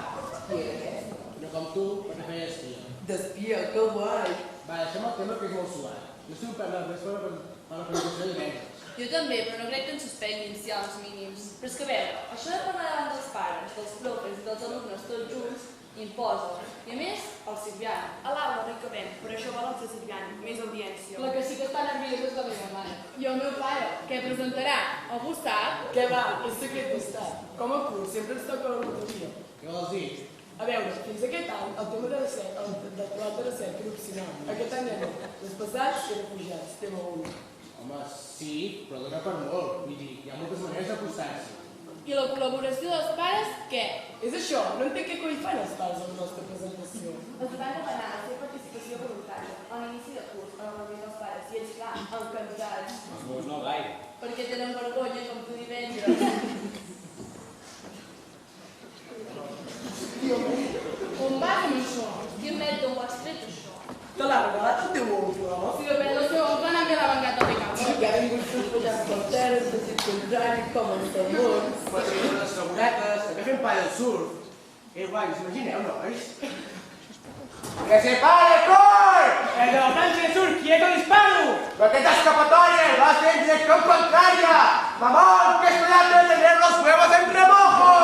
[SPEAKER 18] Qui era aquest?
[SPEAKER 16] No com tu, perquè feia espia.
[SPEAKER 18] D'espia, que guai!
[SPEAKER 16] Va, deixem el tema que és molt suat. Jo estic per la presentació de divendres.
[SPEAKER 4] Jo també, però no crec que ens suspenguin si hi ha uns mínims. Però és que a veure, això de parlar davant dels pares, dels profes i dels alumnes tots junts, imposa. I a més, el Silviano.
[SPEAKER 19] A l'aula no hi cabem, per això volen ser Silviano, més audiència.
[SPEAKER 4] La que sí que està nerviosa és la meva mare. I el meu pare, què presentarà? Algú sap?
[SPEAKER 9] Què va? És secret d'estat. Com a curs, sempre ens toca la loteria.
[SPEAKER 16] Què vols dir?
[SPEAKER 9] A veure, fins aquest any el tema de recerca era opcional. Aquest any ja no. Els passats eren pujats, tema 1.
[SPEAKER 16] Home, sí, però dona per molt. Vull dir, hi ha moltes maneres d'acostar-s'hi.
[SPEAKER 4] I la col·laboració dels pares, què?
[SPEAKER 9] És això, no entenc què coi fan els pares a la nostra presentació.
[SPEAKER 19] Els van demanar la seva participació voluntària a l'inici de curs, a la reunió dels pares, i ells, clar, encantats.
[SPEAKER 12] Els meus no gaire.
[SPEAKER 4] Perquè tenen vergonya com tu divendres. On vas amb això? Quin mètode ho has tret, això?
[SPEAKER 9] Te l'ha regalat el teu oncle, no?
[SPEAKER 4] Si depèn del seu oncle, n'ha la vengat de pecat.
[SPEAKER 18] Que ha vingut trepollant per terres, de sentit contrari, com els tambors.
[SPEAKER 16] Patrons de seguretes, també fem pa del surf. Que guai, us imagineu, nois? ¡Que se pare, coi! ¡El de la plancha de surf, quieto disparo! ¡Raqueta escapatoria! ¡Va a ser en dirección contraria! ¡Mamón, que estoy harto de tener los huevos en remojo!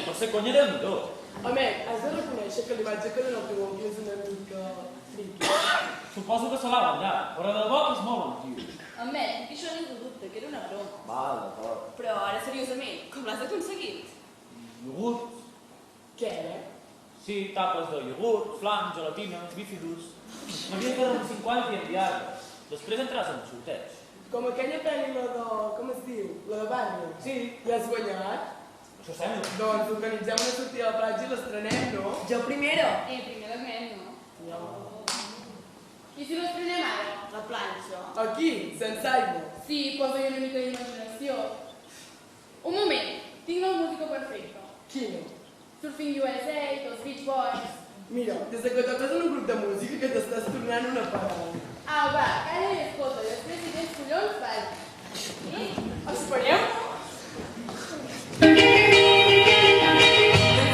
[SPEAKER 12] Per ser conya Déu-n'hi-do.
[SPEAKER 9] Home, has de reconèixer que l'imatge que dona el teu oncle és una mica friqui.
[SPEAKER 12] Suposo que se l'ha ballat, però de debò que és molt bon tio.
[SPEAKER 4] Admet, que això ningú dubta, que era una broma.
[SPEAKER 12] Val, d'acord.
[SPEAKER 4] Però ara, seriosament, com l'has aconseguit?
[SPEAKER 12] Iogurt.
[SPEAKER 9] Què era?
[SPEAKER 12] Sí, tapes de iogurt, flam, gelatina, bífidus... M'havia quedat amb 50 i enviar-les. Després entraràs en el sorteig.
[SPEAKER 9] Com aquella pel·li, la de... com es diu? La de Barney?
[SPEAKER 12] Sí.
[SPEAKER 9] I has guanyat?
[SPEAKER 12] Això sembla.
[SPEAKER 9] Doncs organitzem una sortida a la platja i l'estrenem, no?
[SPEAKER 18] Jo primero.
[SPEAKER 4] Primer l'Ahmed, no? I si l'estrenem ara? La planxa.
[SPEAKER 9] Aquí, sense aigua.
[SPEAKER 4] Sí, posa-hi una mica d'imaginació. Un moment, tinc la música perfecta.
[SPEAKER 9] Quina?
[SPEAKER 4] Surfing USA, els Beach Boys.
[SPEAKER 9] Mira, des que toques en un grup de música que t'estàs tornant una parada.
[SPEAKER 19] Va, calla i escolta, i després si tens collons, balla. Sí?
[SPEAKER 9] Espereu?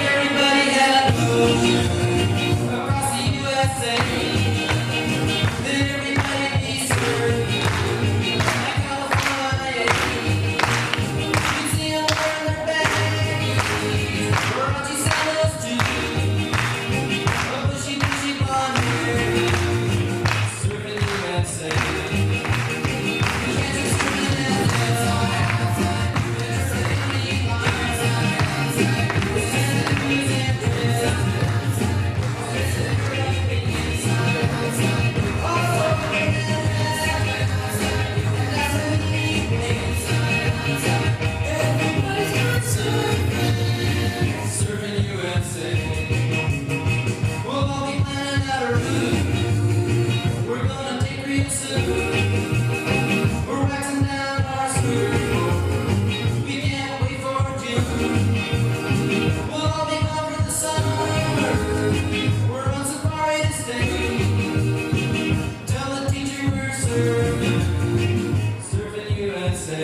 [SPEAKER 20] Everybody had a move across the USA. Then everybody needs her. Like California. You see them wearing their baggies, Versace sandals too. A bushy, bushy blonde hair, surfing USA. Can't you see Surfing USA. We'll all be planning out a route. We're gonna take real soon. We're waxing down our skirt. We can't wait for June. We'll all be gone for the summer. We're on safari to stay. Tell the teacher we're surfing. Surfing USA.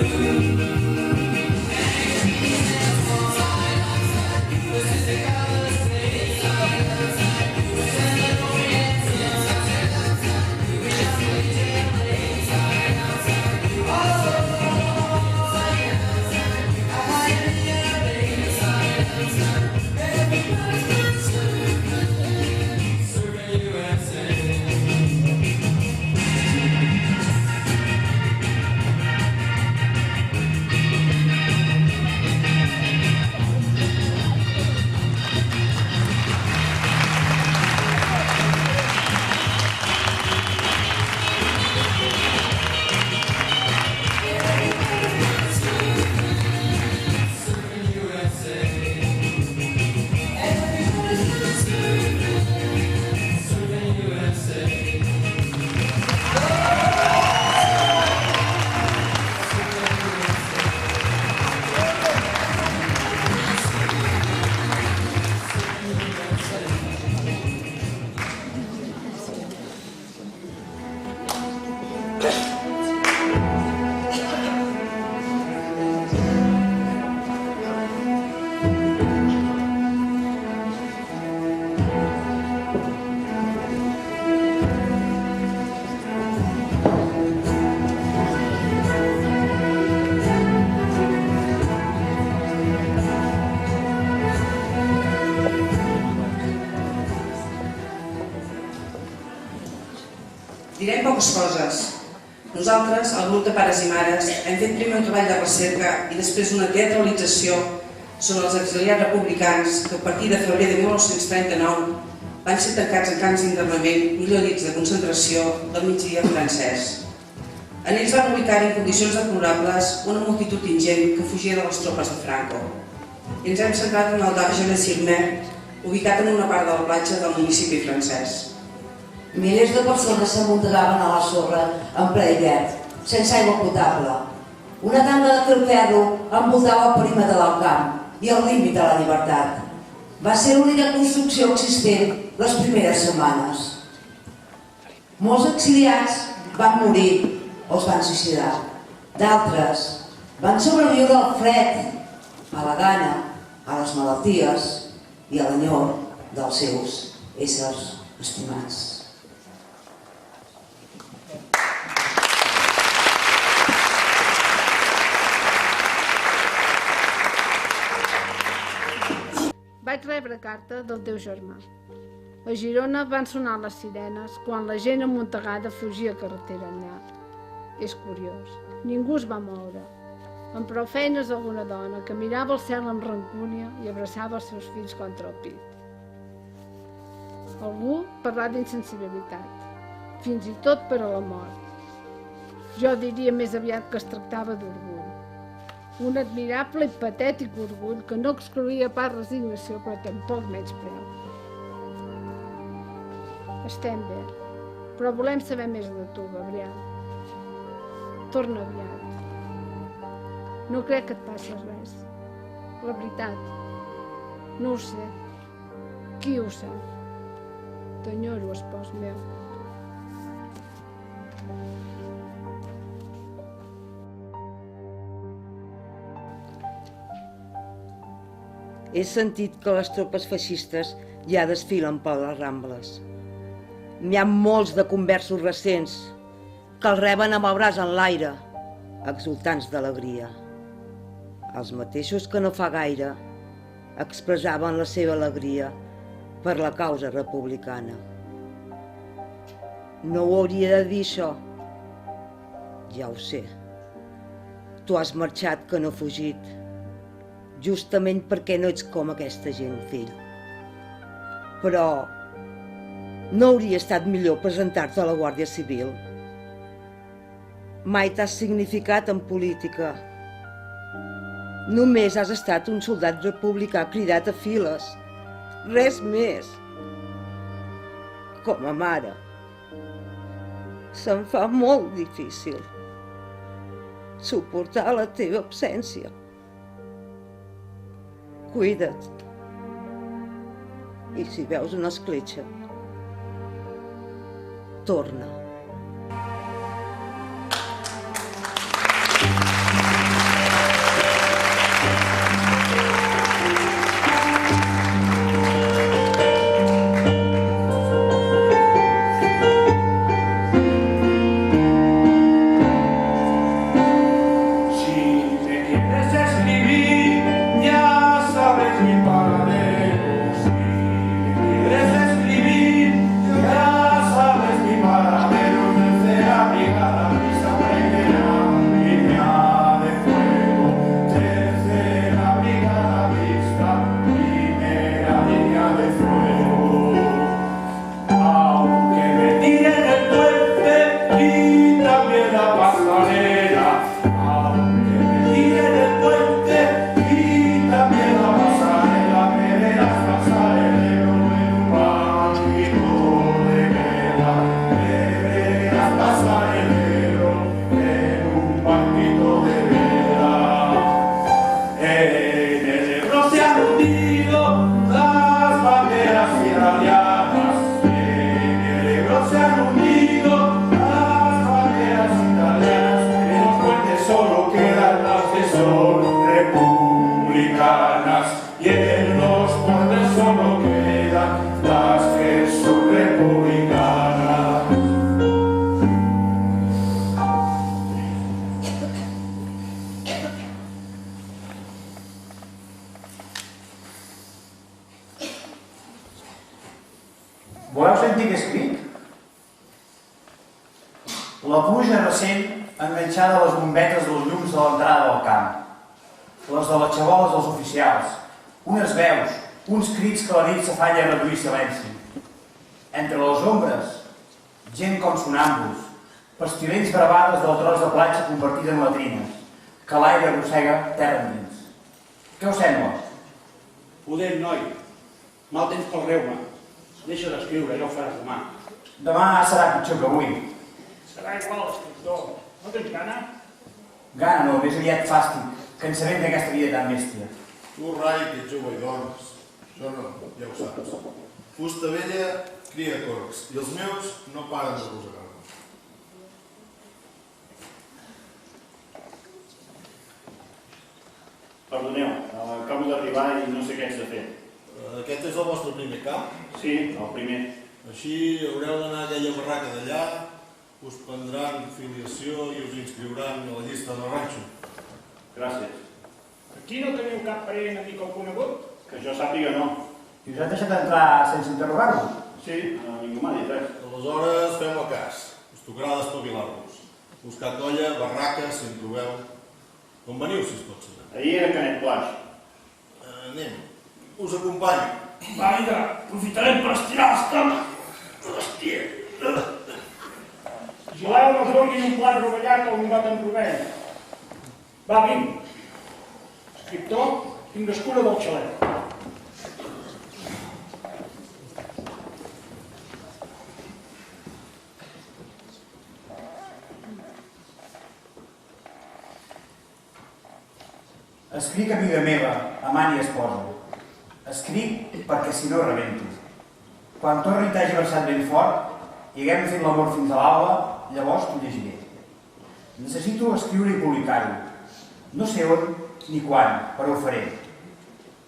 [SPEAKER 21] Direm poques coses. Nosaltres, el grup de pares i mares, hem fet primer un treball de recerca i després una teatralització sobre els exiliats republicans que a partir de febrer de 1939 van ser tancats en camps d'internament, millor dits de concentració, del migdia francès. En ells van ubicar en condicions deplorables una multitud ingent que fugia de les tropes de Franco. I ens hem centrat en el d'Argelès-sur-Mer, ubicat en una part de la platja del municipi francès.
[SPEAKER 15] Milers de persones s'amuntegaven a la sorra en ple hivern, sense aigua potable. Una tanda de filferro envoltava el perímetre del camp i el límit de la llibertat. Va ser l'única construcció existent les primeres setmanes. Molts exiliats van morir o es van suïcidar. D'altres van sobreviure al fred, a la gana, a les malalties i a l'enyor dels seus éssers estimats.
[SPEAKER 22] Vaig rebre carta del teu germà. A Girona van sonar les sirenes quan la gent amuntegada fugia carretera enllà. És curiós, ningú es va moure. Amb prou feines alguna dona que mirava el cel amb rancúnia i abraçava els seus fills contra el pit. Algú parlà d'insensibilitat, fins i tot per a la mort. Jo diria més aviat que es tractava d'orgull. Un admirable i patètic orgull que no excloïa pas resignació, però tampoc menyspreu. Estem bé, però volem saber més de tu, Gabriel. Torna aviat. No crec que et passi res. La veritat, no ho sé. Qui ho sap? T'enyoro, espòs meu.
[SPEAKER 15] He sentit que les tropes feixistes ja desfilen per les Rambles. N'hi ha molts de conversos recents que el reben amb el braç en l'aire, exultants d'alegria. Els mateixos que no fa gaire expressaven la seva alegria per la causa republicana. No ho hauria de dir, això. Ja ho sé. Tu has marxat que no fugit, justament perquè no ets com aquesta gent, fill. Però no hauria estat millor presentar-te a la Guàrdia Civil? Mai t'has significat en política. Només has estat un soldat republicà cridat a files. Res més. Com a mare, se'm fa molt difícil suportar la teva absència. Cuida't. I si veus una escletxa, torna.
[SPEAKER 1] Voleu sentir què escric? La pluja recent enganxada a les bombetes dels llums de l'entrada del camp. Les de les xaboles dels oficials. Unes veus, uns crits que la nit s'afanya a reduir silenci. Entre les ombres, gent com sonàmbuls, pestilents bravades del tros de platja convertit en latrines, que l'aire arrossega terra endins. Què us sembla?
[SPEAKER 16] Pudent, noi. Mal temps pel reuma. Deixa d'escriure, ja ho faràs demà.
[SPEAKER 1] Demà serà pitjor que avui.
[SPEAKER 16] Serà igual, escriptor. No tens gana?
[SPEAKER 1] Gana no, més aviat fàstic, cansament d'aquesta vida tan bèstia.
[SPEAKER 2] Tu, rai, que ets jove i dorms. Jo no, ja ho saps. Fusta vella cria corcs, i els meus no paren de rosegar-me.
[SPEAKER 5] Perdoneu, acabo d'arribar i no sé què haig de fer.
[SPEAKER 2] Aquest és el vostre primer camp?
[SPEAKER 5] Sí, el primer.
[SPEAKER 2] Així haureu d'anar a aquella barraca d'allà, us prendran filiació i us inscriuran a la llista del ranxo.
[SPEAKER 5] Gràcies.
[SPEAKER 16] Aquí no teniu cap parent amic o conegut?
[SPEAKER 5] Que jo sàpiga no.
[SPEAKER 1] I us han deixat entrar sense interrogar-vos?
[SPEAKER 5] Sí, ningú m'ha dit res.
[SPEAKER 2] Aleshores, fem-me cas. Us tocarà despavilar-vos. Buscar colla, barraca, si en trobeu. On veniu, si es pot saber?
[SPEAKER 5] Ahir era Canet Plaix.
[SPEAKER 2] Anem. Us acompanyo.
[SPEAKER 16] Vinga, aprofitarem per estirar l'estómac. Hòstia. Vigileu, no us donin un plat rovellat o un got en rovell. Va, vinc. Escriptor, tingues cura del xalet.
[SPEAKER 1] Escric amiga meva, amant i esposa. Escric perquè si no rebento. Quan torni i t'hagi versat ben fort i haguem fet l'amor fins a l'aula, llavors t'ho llegiré. Necessito escriure i publicar-ho. No sé on ni quan, però ho faré.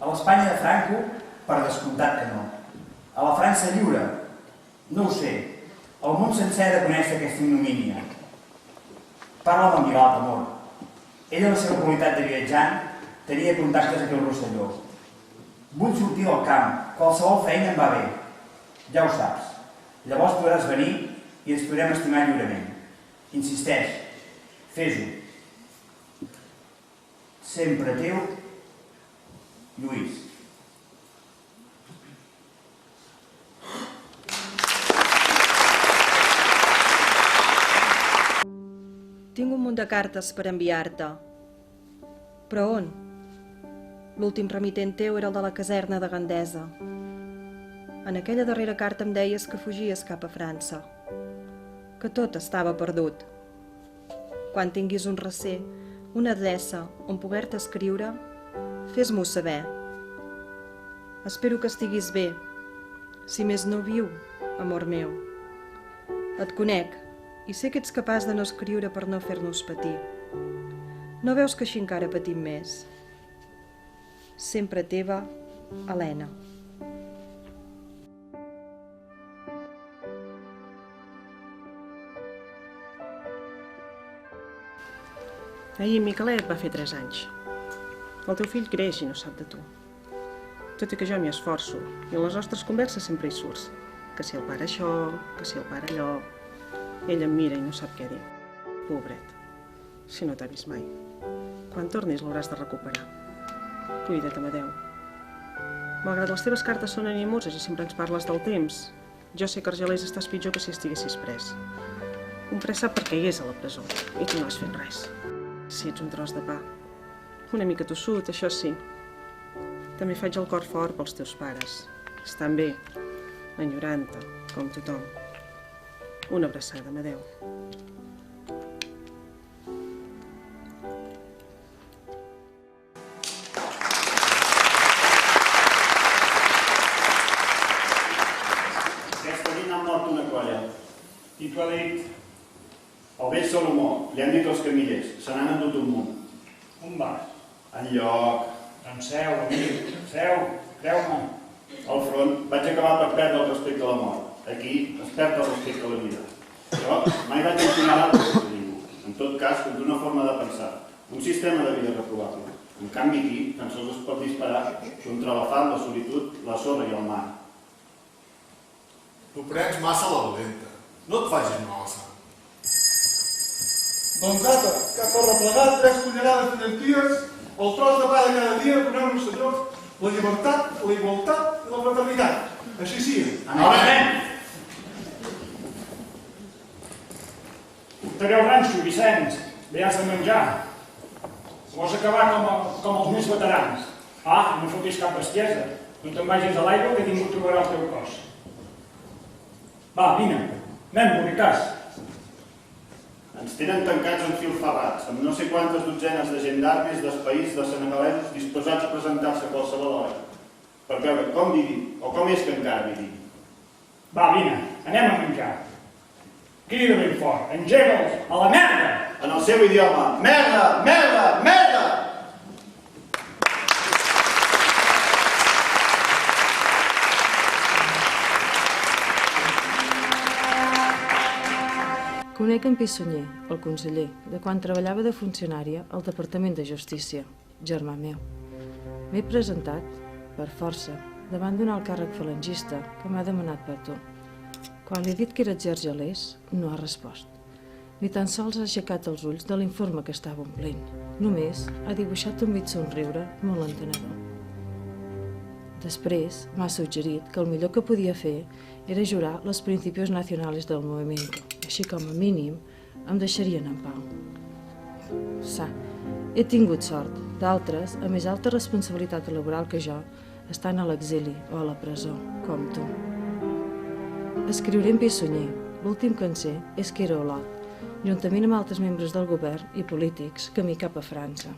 [SPEAKER 1] A l'Espanya de Franco, per descomptat que no. A la França lliure, no ho sé. El món sencer ha de conèixer aquesta ignomínia. Parla'm amb Vilalta, amor. Ell a la seva comunitat de viatjant tenia contactes aquí al Rosselló. Vull sortir del camp, qualsevol feina em va bé. Ja ho saps. Llavors podràs venir i ens podrem estimar lliurement. Insisteix, fes-ho. Sempre teu, Lluís.
[SPEAKER 10] Tinc un munt de cartes per enviar-te. Però on? L'últim remitent teu era el de la caserna de Gandesa. En aquella darrera carta em deies que fugies cap a França, que tot estava perdut. Quan tinguis un recer, una adreça on poder-te escriure, fes-m'ho saber. Espero que estiguis bé, si més no viu, amor meu. Et conec i sé que ets capaç de no escriure per no fer-nos patir. No veus que així encara patim més? Sempre teva, Helena.
[SPEAKER 11] Ahir en Miquelet va fer 3 anys. El teu fill creix i no sap de tu. Tot i que jo m'hi esforço, i en les nostres converses sempre hi surts. Que si el pare això, que si el pare allò... Ell em mira i no sap què dir. Pobret, si no t'ha vist mai. Quan tornis l'hauràs de recuperar. Cuida't, Amadeu. Malgrat les teves cartes són animoses i sempre ens parles del temps, jo sé que Argelers estàs pitjor que si estiguessis pres. Un pres sap perquè hi és a la presó, i tu no has fet res. Si ets un tros de pa. Una mica tossut, això sí. També faig el cor fort pels teus pares. Estan bé, enyorant-te, com tothom. Una abraçada, Amadeu.
[SPEAKER 23] Aquesta nit han mort una colla. I t'ho ha dit? El vell Salomó, li han dit els camillers, se n'han endut un munt. On vas? Enlloc. Doncs seu, amic, seu, creu-me. Al front vaig acabar per perdre el respecte a la mort. Aquí es perd el respecte a la vida. Jo mai vaig ensenyar res a ningú. En tot cas, contra una forma de pensar. Un sistema de vida reprobable. En canvi aquí, tan sols es pot disparar contra la fam, la solitud, la sorra i el mar.
[SPEAKER 2] Tu prens massa la dolenta. No et facis mal a sang.
[SPEAKER 24] Doncs apa, que per replegar 3 cullerades de llenties, el tros de pa de cada dia, donem-nos, senyors, la llibertat, la igualtat i la fraternitat. Així sigui.
[SPEAKER 23] Anem! Portaré el ranxo, Vicenç. Bé has de menjar. Vols acabar com els més veterans. Ah, no fotis cap bestiesa. No te'n vagis a l'aigua que ningú trobarà el teu cos. Va, vine. Anem, bonicàs. Ens tenen tancats en fil ferrats, amb no sé quantes dotzenes de gendarmes dels països de senegalesos disposats a presentar-se a qualsevol hora, per veure com vivim, o com és que encara vivim. Va, vine, anem a menjar. Crida ben fort, engega'ls a la merda! En el seu idioma, merda, merda, merda!
[SPEAKER 10] Conec en Pissunyer, el conseller, de quan treballava de funcionària al Departament de Justícia, germà meu. M'he presentat, per força, davant d'un alt càrrec falangista que m'ha demanat per tu. Quan li he dit que era Argelers, no ha respost. Ni tan sols ha aixecat els ulls de l'informe que estava omplint. Només ha dibuixat un mig somriure molt entenedor. Després m'ha suggerit que el millor que podia fer era jurar los principios nacionales del movimiento, així com a mínim em deixarien en pau. He tingut sort. D'altres, a més alta responsabilitat laboral que jo, estan a l'exili o a la presó, com tu. Escriuré en Pissunyer. L'últim que en sé és que era a Olot, juntament amb altres membres del govern i polítics, camí cap a França.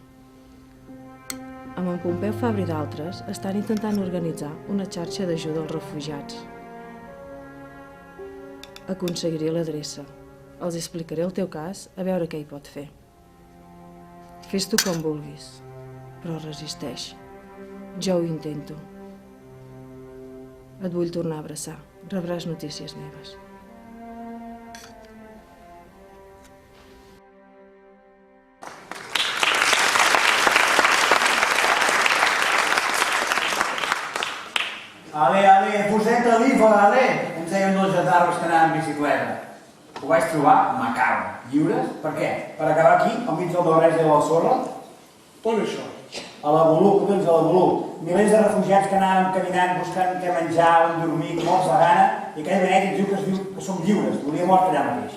[SPEAKER 10] Amb en Pompeu Fabra i d'altres estan intentant organitzar una xarxa d'ajuda als refugiats.
[SPEAKER 3] Aconseguiré l'adreça. Els explicaré el teu cas a veure què hi pot fer. Fes-t'ho com vulguis, però resisteix. Jo ho intento. Et vull tornar a abraçar. Rebràs notícies meves.
[SPEAKER 1] Ale, posem-te a l'IFA, ale! Ens deien dos gendarmes que anaven en bicicleta. Ho vaig trobar macabro. Lliures? Per què? Per acabar aquí, al mig del Barreja i de la sorra?
[SPEAKER 24] On això?
[SPEAKER 1] A la Bolú, collons, a la Bolú. Milers de refugiats que anaven caminant buscant què menjar, on dormir, morts de gana, i aquell benet ens diu que es diu que som lliures. Volia mort allà mateix.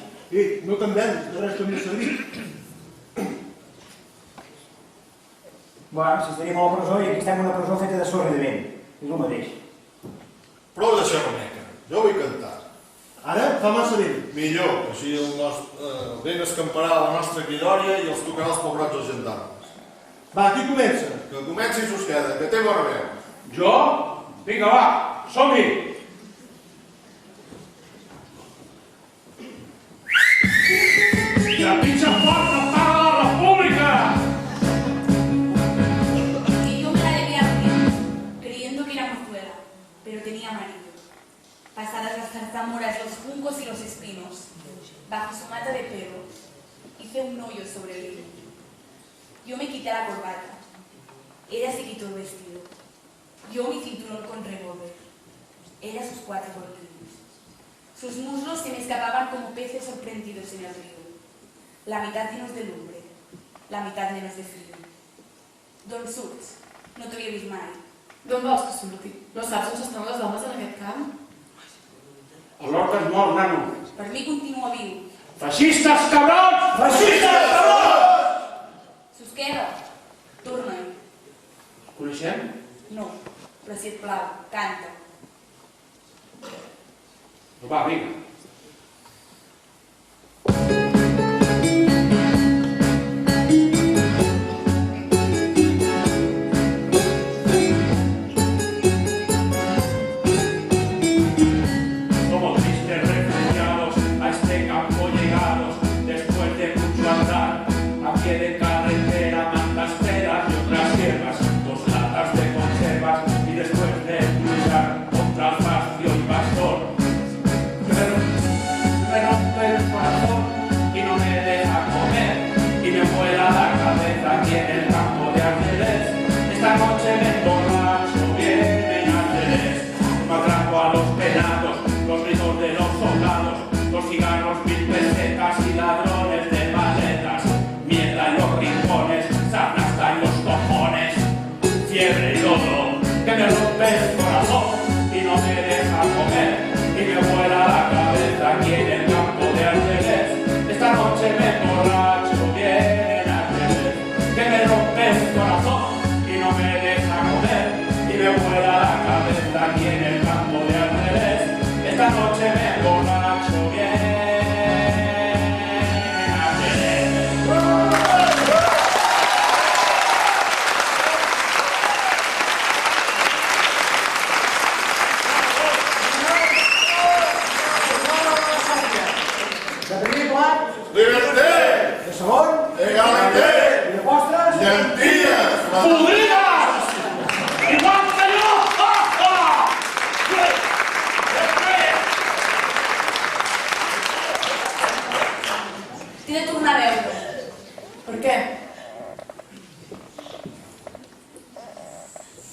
[SPEAKER 24] No t'envenis, de res t'havia servit.
[SPEAKER 1] Bueno, si estaríem a la presó i aquí estem en una presó feta de sorra i de vent. És el mateix.
[SPEAKER 2] Prou de xerrameca, jo vull cantar.
[SPEAKER 24] Ara fa massa vent.
[SPEAKER 2] Millor, així el vent escamparà la nostra cridòria i els tocarà els pobrots als gendarmes.
[SPEAKER 24] Va, qui comença?
[SPEAKER 2] Que comenci Susqueda, que té bona veu.
[SPEAKER 16] Jo? Vinga, va, som-hi! La pincha fuerza para la República.
[SPEAKER 19] Y yo me la debía a ti, creyendo que era mozuela, pero tenía marido. Pasadas las zarzamoras, los juncos y los espinos, bajo su mata de pelo, hice un hoyo sobre el hilo. Yo me quité la corbata, ella se quitó el vestido, yo mi cinturón con revólver, ella sus 4 bolquines. Sus muslos se me escapaban como peces sorprendidos en el río, la mitad llenos de lumbre, la mitad llenos de frío. D'on surts? No t'havia vist mai.
[SPEAKER 18] D'on vols que surti? No saps on estan les dones en aquest camp?
[SPEAKER 16] El Lorca és mort, nano.
[SPEAKER 19] Per mi continua viu.
[SPEAKER 16] Feixistes, cabrons!
[SPEAKER 1] Feixistes, cabrons!
[SPEAKER 19] Susqueda, torna-hi.
[SPEAKER 16] Coneixem?
[SPEAKER 19] No, però si et plau, canta.
[SPEAKER 16] No va, vinga.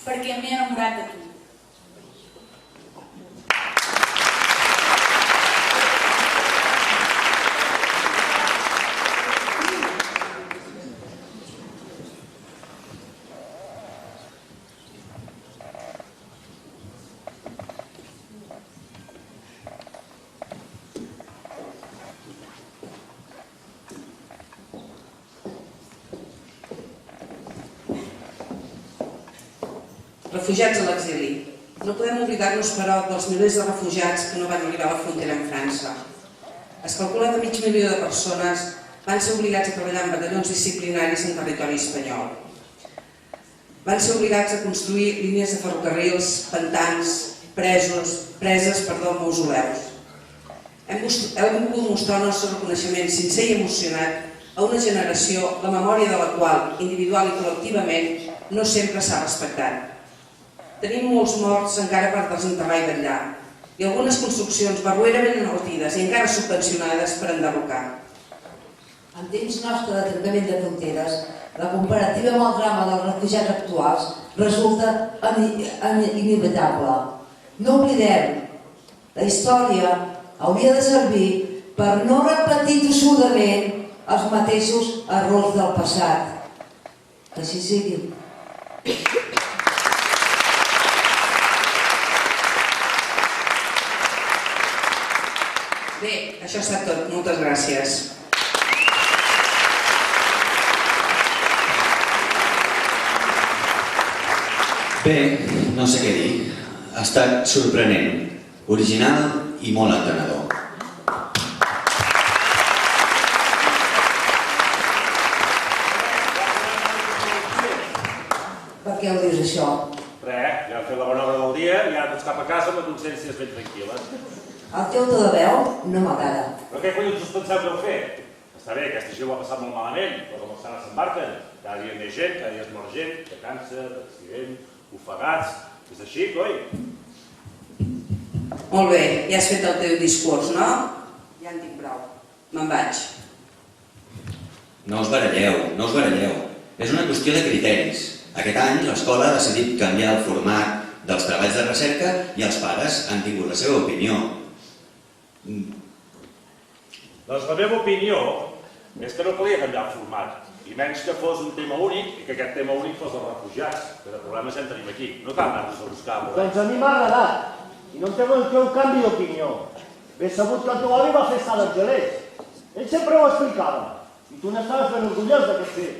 [SPEAKER 19] Perquè m'he enamorat de tu.
[SPEAKER 21] Refugiats a l'exili. No podem oblidar-nos, però, dels milers de refugiats que no van arribar a la frontera amb França. Es calcula que 500.000 de persones van ser obligats a treballar en batallons disciplinaris en territori espanyol. Van ser obligats a construir línies de ferrocarrils, pantans, preses, mausoleus. Hem volgut mostrar el nostre reconeixement sincer i emocionat a una generació la memòria de la qual, individual i col·lectivament, no sempre s'ha respectat. Tenim molts morts encara per desenterrar i vetllar, i algunes construccions barroerament enaltides i encara subvencionades per enderrocar.
[SPEAKER 15] En temps nostre de tancament de fronteres, la comparativa amb el drama dels refugiats actuals resulta inevitable. No oblidem, la història hauria de servir per no repetir tossudament els mateixos errors del passat. Que així sigui.
[SPEAKER 21] Bé, això ha estat tot. Moltes gràcies.
[SPEAKER 6] Bé, no sé què dir. Ha estat sorprenent, original i molt entenedor.
[SPEAKER 15] Per què ho dius, això?
[SPEAKER 14] Res, ja hem fet la bona hora del dia i ara tots cap a casa amb la consciència ben tranquil·la.
[SPEAKER 15] El teu to de veu no m'agrada.
[SPEAKER 14] Però què collons us penseu que heu fet? Està bé, aquesta gent ho ha passat molt malament, però com els cares s'embarquen. Cada dia més gent, cada dia es mor gent, de càncer, d'accident, ofegats. És així, coi?
[SPEAKER 21] Molt bé, ja has fet el teu discurs, no? Ja en tinc prou. Me'n vaig.
[SPEAKER 6] No us baralleu. És una qüestió de criteris. Aquest any l'escola ha decidit canviar el format dels treballs de recerca i els pares han tingut la seva opinió.
[SPEAKER 14] Doncs la meva opinió és que no calia canviar el format, i menys que fos un tema únic i que aquest tema únic fos els refugiats, que de problemes ja en tenim aquí. No cal anar-nos a buscar.
[SPEAKER 5] Doncs a mi m'ha agradat, i no em temo el teu canvi d'opinió. Ben sabut que el teu avi va fer sala d'Angelers. Ell sempre ho explicava, i tu n'estaves ben orgullós d'aquest fet.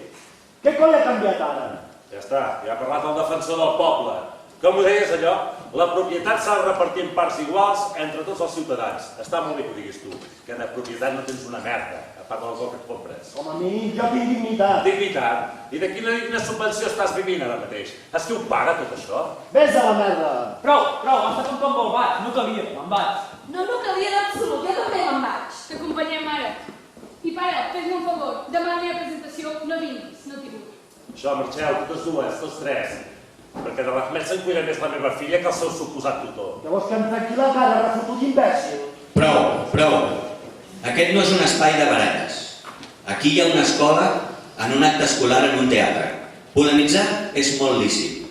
[SPEAKER 5] Què coi ha canviat ara?
[SPEAKER 14] Ja està, ja ha parlat el defensor del poble. Com ho deies allò? La propietat s'ha de repartir en parts iguals entre tots els ciutadans. Està molt bé que ho diguis tu, que de propietat no tens una merda, a part de l'alcohol que et compres.
[SPEAKER 5] Home, a mi, jo tinc dignitat.
[SPEAKER 14] Dignitat? I de quina subvenció estàs vivint ara mateix? És que ho paga tot això?
[SPEAKER 5] Ves a la merda!
[SPEAKER 12] Prou, ha estat un cop molt baix, no calia, me'n vaig.
[SPEAKER 4] No calia en absolut, jo també me'n vaig. T'acompanyem ara. I pare, fes-me un favor, demà la meva presentació no vinguis, no t'hi vull.
[SPEAKER 14] Això, marxeu, totes dues, tots tres. Perquè de l'Ahmed se'n cuida més la meva filla que el seu suposat tutor.
[SPEAKER 5] Llavors que em trenqui la cara, refotut imbècil.
[SPEAKER 6] Prou. Aquest no és un espai de baralles. Aquí hi ha una escola en un acte escolar en un teatre. Polemitzar és molt lícit,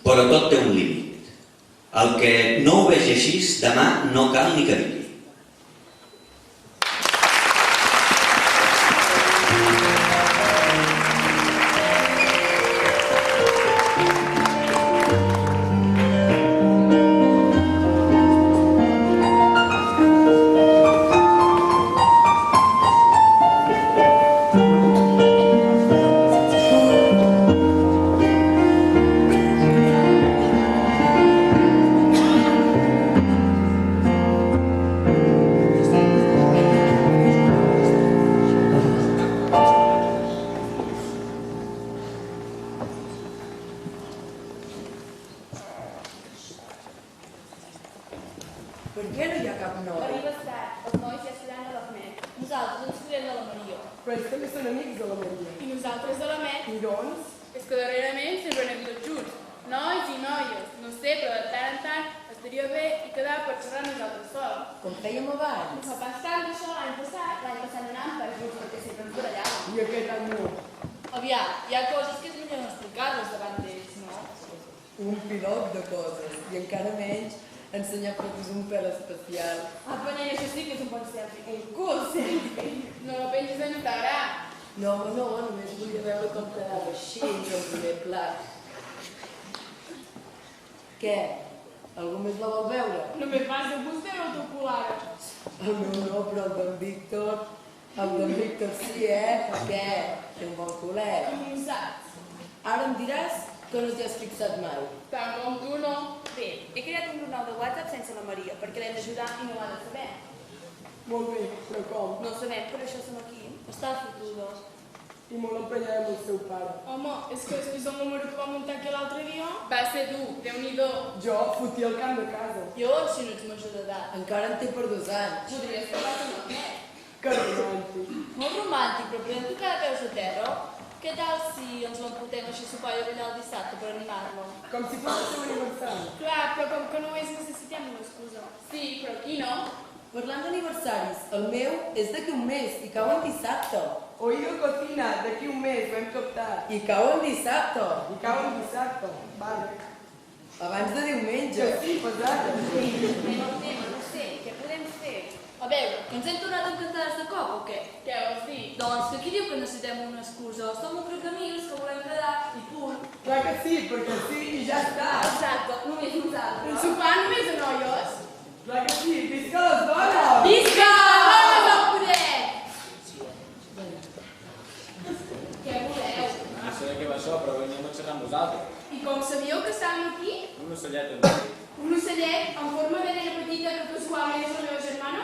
[SPEAKER 6] però tot té un límit. El que no ho vegi així, demà no cal ni que vingui.
[SPEAKER 18] Per què no hi ha cap noi?
[SPEAKER 4] Arribes tard, els nois ja estaran a l'Ahmed. Nosaltres ens cuidem de la Maria.
[SPEAKER 9] Però ells també són amics de la Maria.
[SPEAKER 4] I nosaltres de l'Ahmed.
[SPEAKER 9] I doncs?
[SPEAKER 4] És que darrerament sempre anem tots junts. Nois i noies. No sé, però de tant en tant estaria bé i quedar per xerrar nosaltres sols.
[SPEAKER 9] Com fèiem abans.
[SPEAKER 4] No fa pas tant d'això l'any passat. L'any passat anàvem per junts perquè sempre ens barallàvem.
[SPEAKER 9] I aquest any no.
[SPEAKER 4] Aviam, hi ha coses que és millor no explicar-les davant d'ells, no?
[SPEAKER 9] Un pilot de coses. I encara menys ensenyar fotos un pèl especial.
[SPEAKER 4] Ah, però nena, això sí que és un bon selfie. Un cul selfie. No lo penges en Instagram.
[SPEAKER 9] No, home, no, només volia veure com quedava així, en primer pla. Què? Algú més la vol veure?
[SPEAKER 4] Només vas de vostè o tu polara?
[SPEAKER 9] El meu no, però el d'en Víctor... El d'en Víctor sí, Per què? Té un bon culet.
[SPEAKER 4] Com ho saps?
[SPEAKER 9] Ara em diràs que no t'hi has fixat mai.
[SPEAKER 4] Tant com tu no.
[SPEAKER 19] Bé, he creat un grup nou de WhatsApp sense la Maria, perquè l'hem d'ajudar i no ho ha de saber.
[SPEAKER 9] Molt bé, però com?
[SPEAKER 19] No ho sabem, per això som aquí. Està al futur, dos.
[SPEAKER 9] I molt emprenyada amb el seu pare.
[SPEAKER 7] Home, és que després del número que va muntar aquí l'altre dia...
[SPEAKER 9] Va ser dur, Déu-n'hi-do. Jo fotia el camp de casa.
[SPEAKER 7] Jo, si no ets major d'edat.
[SPEAKER 18] Encara en té per 2 anys.
[SPEAKER 7] Podries parlar amb el net.
[SPEAKER 9] Que romàntic.
[SPEAKER 7] Molt romàntic, però podem tocar de peus a terra? Què tal si ens l'emportem així a sopar i a ballar el dissabte per animar-lo?
[SPEAKER 9] Com si fos el seu aniversari.
[SPEAKER 7] Clar, però com que no és, necessitem una excusa. Sí, però aquí no.
[SPEAKER 18] Parlant d'aniversaris, el meu és d'aquí un mes i cau en dissabte.
[SPEAKER 9] Oído cocina, d'aquí un mes, ho hem captat.
[SPEAKER 18] I cau en dissabte.
[SPEAKER 9] I cau en dissabte, vale.
[SPEAKER 18] Abans de diumenge.
[SPEAKER 9] Que sí, pesada.
[SPEAKER 7] Anem al tema, no sé, què podem fer? A veure, que ens hem tornat encantades de cop o què? Què vols dir? Doncs que aquí diu que necessitem una excusa. Som un grup d'amics que volem quedar i punt.
[SPEAKER 9] Clar que sí, perquè sí i ja està.
[SPEAKER 7] Exacte, només nosaltres.
[SPEAKER 9] Un sopar només de noies? Clar que sí, visca les dones!
[SPEAKER 7] Visca les dones del poder! Què voleu?
[SPEAKER 12] No sé de què va això, però veníem a xerrar amb vosaltres.
[SPEAKER 7] I com sabíeu que estàvem aquí?
[SPEAKER 12] Un ocellet en aquí.
[SPEAKER 7] Un ocellet en forma de nena petita que casualment és la meva germana?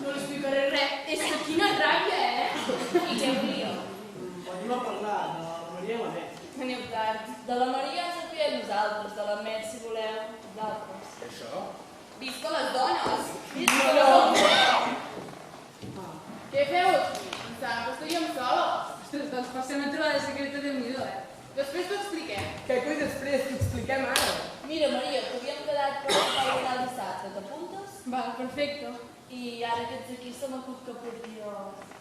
[SPEAKER 7] No li explicaré res. És que quina ràbia, I què volíeu?
[SPEAKER 12] Venim a parlar de la Maria i la Met.
[SPEAKER 7] Veniu tard. De la Maria ens en fiem nosaltres, de la Met, si voleu, d'altres.
[SPEAKER 12] Això?
[SPEAKER 7] Visca les dones! Visca les dones! Què feu aquí? Pensava que estaríem soles. Ostres, doncs pot ser una trobada secreta de Déu-n'hi-do, Després t'ho expliquem.
[SPEAKER 9] Què coi després? T'ho expliquem ara.
[SPEAKER 7] Mira, Maria, que havíem quedat per anar el dissabte. T'apuntes? Va, perfecte. I ara que ets aquí se m'acut que podries...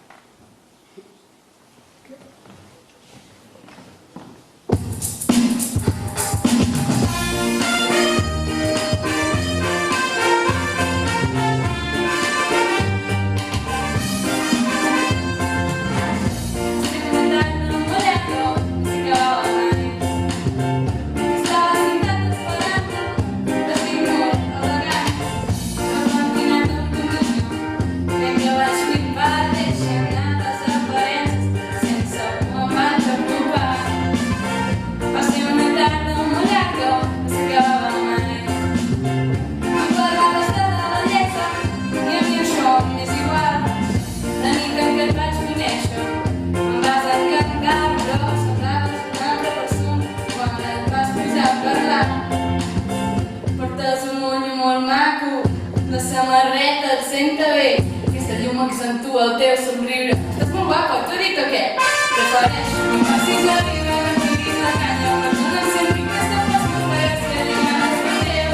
[SPEAKER 7] samarreta et senta bé. Aquesta llum accentua el teu somriure. Estàs molt guapa, t'ho he dit o què? Prefereixo que em facis la vida, que em diguis la canya. Perdona'm sempre que està fos moltes que lligades de teu.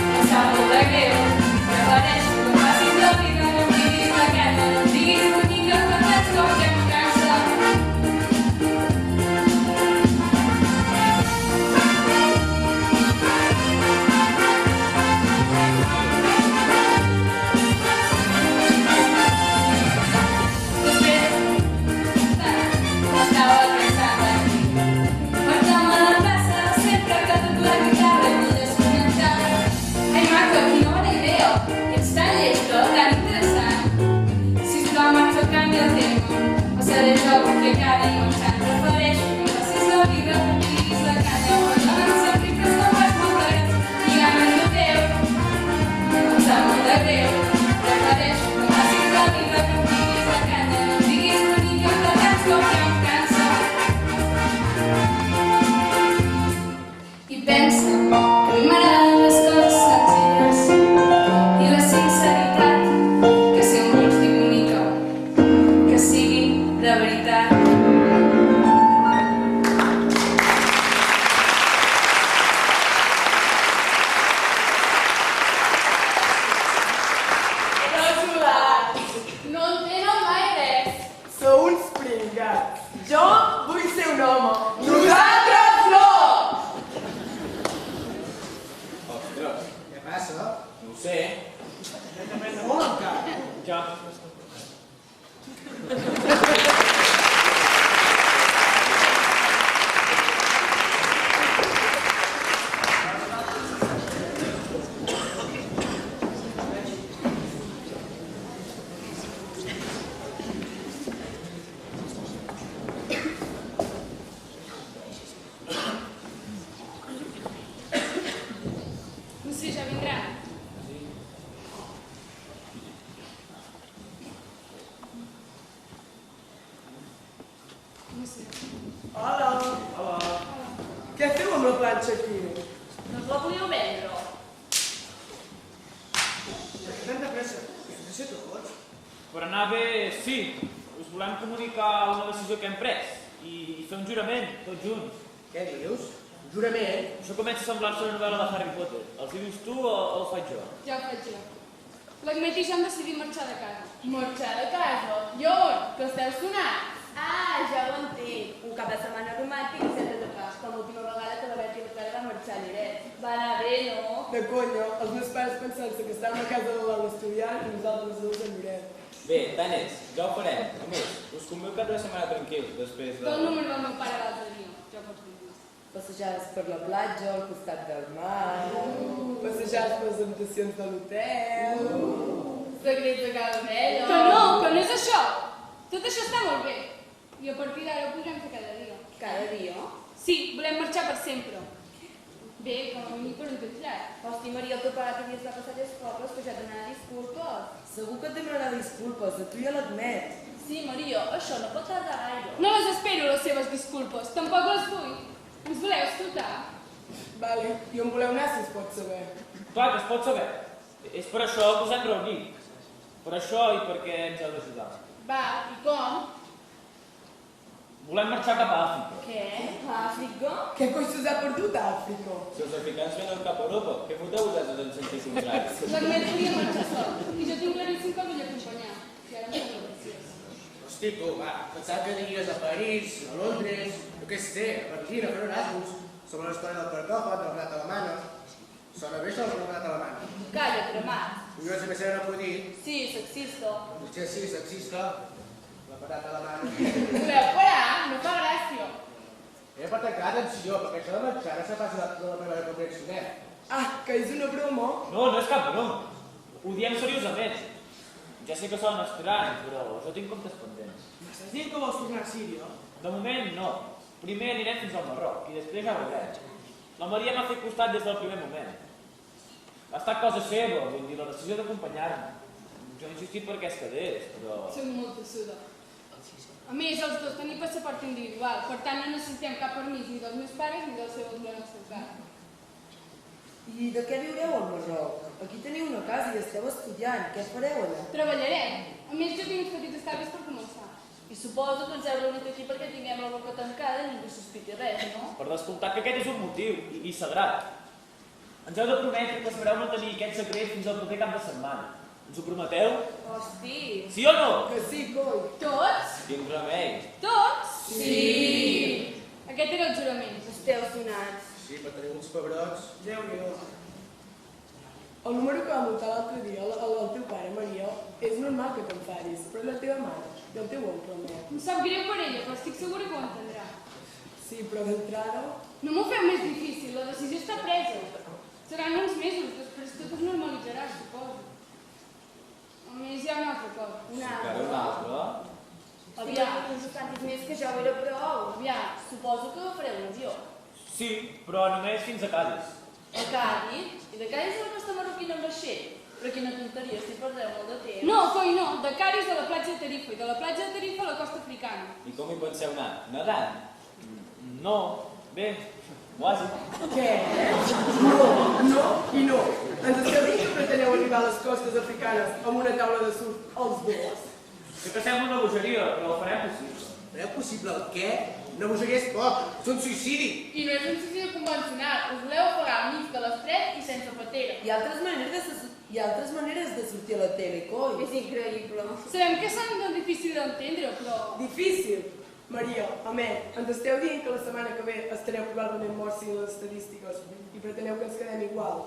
[SPEAKER 7] Em sap molt de greu. Prefereixo que em facis la vida, que em diguis la canya. No em diguis bonica, que t'has com que em cansa. Seré jo perquè cada imatge prefereixo que em facis la vida, que em diguis la canya. Perdona'm sempre que no fas molt de res, lligament de teu. Em sap molt de greu. Prefereixo que em facis la vida, que em diguis la canya. No em diguis bonica, que tens com que em cansa. I pensa que a mi m'agraden les coses senzilles i la sinceritat, que ser un músic bonica, que sigui de veritat.
[SPEAKER 9] Hola.
[SPEAKER 12] Hola.
[SPEAKER 9] Què feu amb la planxa aquí?
[SPEAKER 7] No us la podíeu vendre?
[SPEAKER 9] Per què tanta pressa? No sé tots.
[SPEAKER 12] Per anar bé, sí. Us volem comunicar una decisió que hem pres i fer un jurament, tots junts.
[SPEAKER 9] Què dius? Un jurament?
[SPEAKER 12] Això comença a semblar-se una novel·la de Harry Potter. Els hi dius tu o el faig jo?
[SPEAKER 4] Ja ho faig jo. L'Agmet i jo hem decidit marxar de casa.
[SPEAKER 7] Marxar de casa? I on? Que esteu sonats? Ah, ja ho entenc. Un cap de setmana romàntic i centre de cas, com l'última vegada que la Berta i la Clara van marxar a Lloret. Va anar bé, no?
[SPEAKER 9] De conya, els meus pares pensaven que estàvem a casa de l'Aula estudiant i nosaltres dos a Lloret.
[SPEAKER 8] Bé, tant és, ja ho farem. A més, us convé un cap de setmana tranquil, després de...
[SPEAKER 4] Del número del meu pare l'altre dia, ja pots dir.
[SPEAKER 18] Passejades per la platja, al costat del mar...
[SPEAKER 9] Passejades per les habitacions de l'hotel...
[SPEAKER 7] Secrets de casa vella...
[SPEAKER 4] Que no és això! Tot això està molt bé. I a partir d'ara ho podrem fer cada dia.
[SPEAKER 7] Cada dia?
[SPEAKER 4] Sí, volem marxar per sempre. Bé, com a mínim per un temps llarg.
[SPEAKER 7] Hosti, Maria, el teu pare que havies de passar les pobles, que ja et demanarà disculpes.
[SPEAKER 18] Segur que et demanarà disculpes, a tu ja l'admet.
[SPEAKER 7] Sí, Maria, això no pot tardar gaire.
[SPEAKER 4] No les espero, les seves disculpes. Tampoc les vull. Ens voleu escoltar?
[SPEAKER 9] Vale, i on voleu anar, si es pot saber?
[SPEAKER 12] Clar que es pot saber. És per això que us hem reunit. Per això i perquè ens heu d'ajudar.
[SPEAKER 4] Va, i com?
[SPEAKER 12] Volem marxar cap a Àfrica.
[SPEAKER 7] Què? A Àfrica?
[SPEAKER 9] Què coi se us ha perdut a Àfrica?
[SPEAKER 8] Si els africans venen cap a Europa, què foteu vosaltres en sentit contrari?
[SPEAKER 4] L'Agmet volia marxar sol, i jo tinc claríssim que el vull acompanyar. I ara em sembla graciós.
[SPEAKER 13] Hosti, tu, va, pensava que aniries a París, a Londres, jo què sé, a Berlín, a fer Erasmus, sobre la història del Carcòfat, del Grat Alemana. Sona bé això del Grat Alemana?
[SPEAKER 7] Calla, cremat.
[SPEAKER 13] Jo si més era acudit.
[SPEAKER 7] Sí, sexista.
[SPEAKER 13] Potser sí, sexista. La patata alemana.
[SPEAKER 4] Voleu parar? No fa gràcia.
[SPEAKER 13] He de tancar atenció, perquè això de marxar no se passa de la meva comprensió.
[SPEAKER 9] Ah, que és una broma?
[SPEAKER 12] No, no és cap broma. Ho diem seriosament. Ja sé que sona estrany, però jo tinc comptes pendents.
[SPEAKER 13] M'estàs dient que vols tornar a Síria?
[SPEAKER 12] De moment, no. Primer anirem fins al Marroc i després ja veurem. La Maria m'ha fet costat des del primer moment. Ha estat cosa seva, vull dir, la decisió d'acompanyar-me. Jo he insistit perquè es quedés, però...
[SPEAKER 4] Soc molt tossuda. A més, els dos tenim passaport individual, per tant no necessitem cap permís ni dels meus pares ni del seu en el seu cas.
[SPEAKER 18] I de què viureu al Marroc? Aquí teniu una casa i esteu estudiant. Què fareu allà?
[SPEAKER 4] Treballarem. A més, jo tinc uns petits estalvis per començar.
[SPEAKER 7] I suposo que ens heu reunit aquí perquè tinguem la boca tancada i ningú sospiti res, no?
[SPEAKER 12] Per descomptat que aquest és un motiu, i sagrat. Ens heu de prometre que sabreu mantenir aquest secret fins al proper cap de setmana. Ens ho prometeu?
[SPEAKER 7] Hosti!
[SPEAKER 12] Sí o no?
[SPEAKER 9] Que sí, coi.
[SPEAKER 4] Tots?
[SPEAKER 8] Quin remei.
[SPEAKER 4] Tots?
[SPEAKER 7] Sí!
[SPEAKER 4] Aquest era el jurament.
[SPEAKER 7] Esteu sonats.
[SPEAKER 13] Sí, però teniu uns pebrots.
[SPEAKER 9] Déu-n'hi-do. El número que va muntar l'altre dia, el teu pare, Maria, és normal que t'enfadis, però la teva mare i el teu oncle no.
[SPEAKER 4] Em sap greu per ella, però estic segura que ho entendrà.
[SPEAKER 9] Sí, però d'entrada...
[SPEAKER 4] No m'ho feu més difícil, la decisió està presa. Seran uns mesos, després tot es normalitzarà, suposo. A més, hi ha un altre cosa.
[SPEAKER 8] Encara un altre?
[SPEAKER 7] Aviam, uns tantis més que ja ho era prou. Aviam, suposo que fareu un avió.
[SPEAKER 12] Sí, però només fins a Cádiz.
[SPEAKER 7] A Cádiz? I de Cádiz a la costa marroquina amb vaixell? Però quina tonteria, si perdeu molt de temps.
[SPEAKER 4] No, coi, no. De Cádiz a la platja de Tarifa i de la platja de Tarifa a la costa africana.
[SPEAKER 8] I com hi penseu anar? Nedant?
[SPEAKER 12] No, bé, quasi.
[SPEAKER 9] Què? No i no. Ens esteu dient que preteneu arribar a les costes africanes amb una taula de surf els dos?
[SPEAKER 12] Sé que sembla una bogeria, però ho farem possible.
[SPEAKER 13] Fareu possible el què? Una bogeria és poc, és un suïcidi.
[SPEAKER 4] I no és un suïcidi convencional. Us voleu apagar al mig de l'estret i sense patera.
[SPEAKER 18] Hi ha altres maneres de sortir a la tele, coi.
[SPEAKER 7] És increïble.
[SPEAKER 4] Sabem que són tan difícil d'entendre, però...
[SPEAKER 9] Difícil? Maria, amén, ens esteu dient que la setmana que ve estareu probablement morts en les estadístiques i preteneu que ens quedem igual.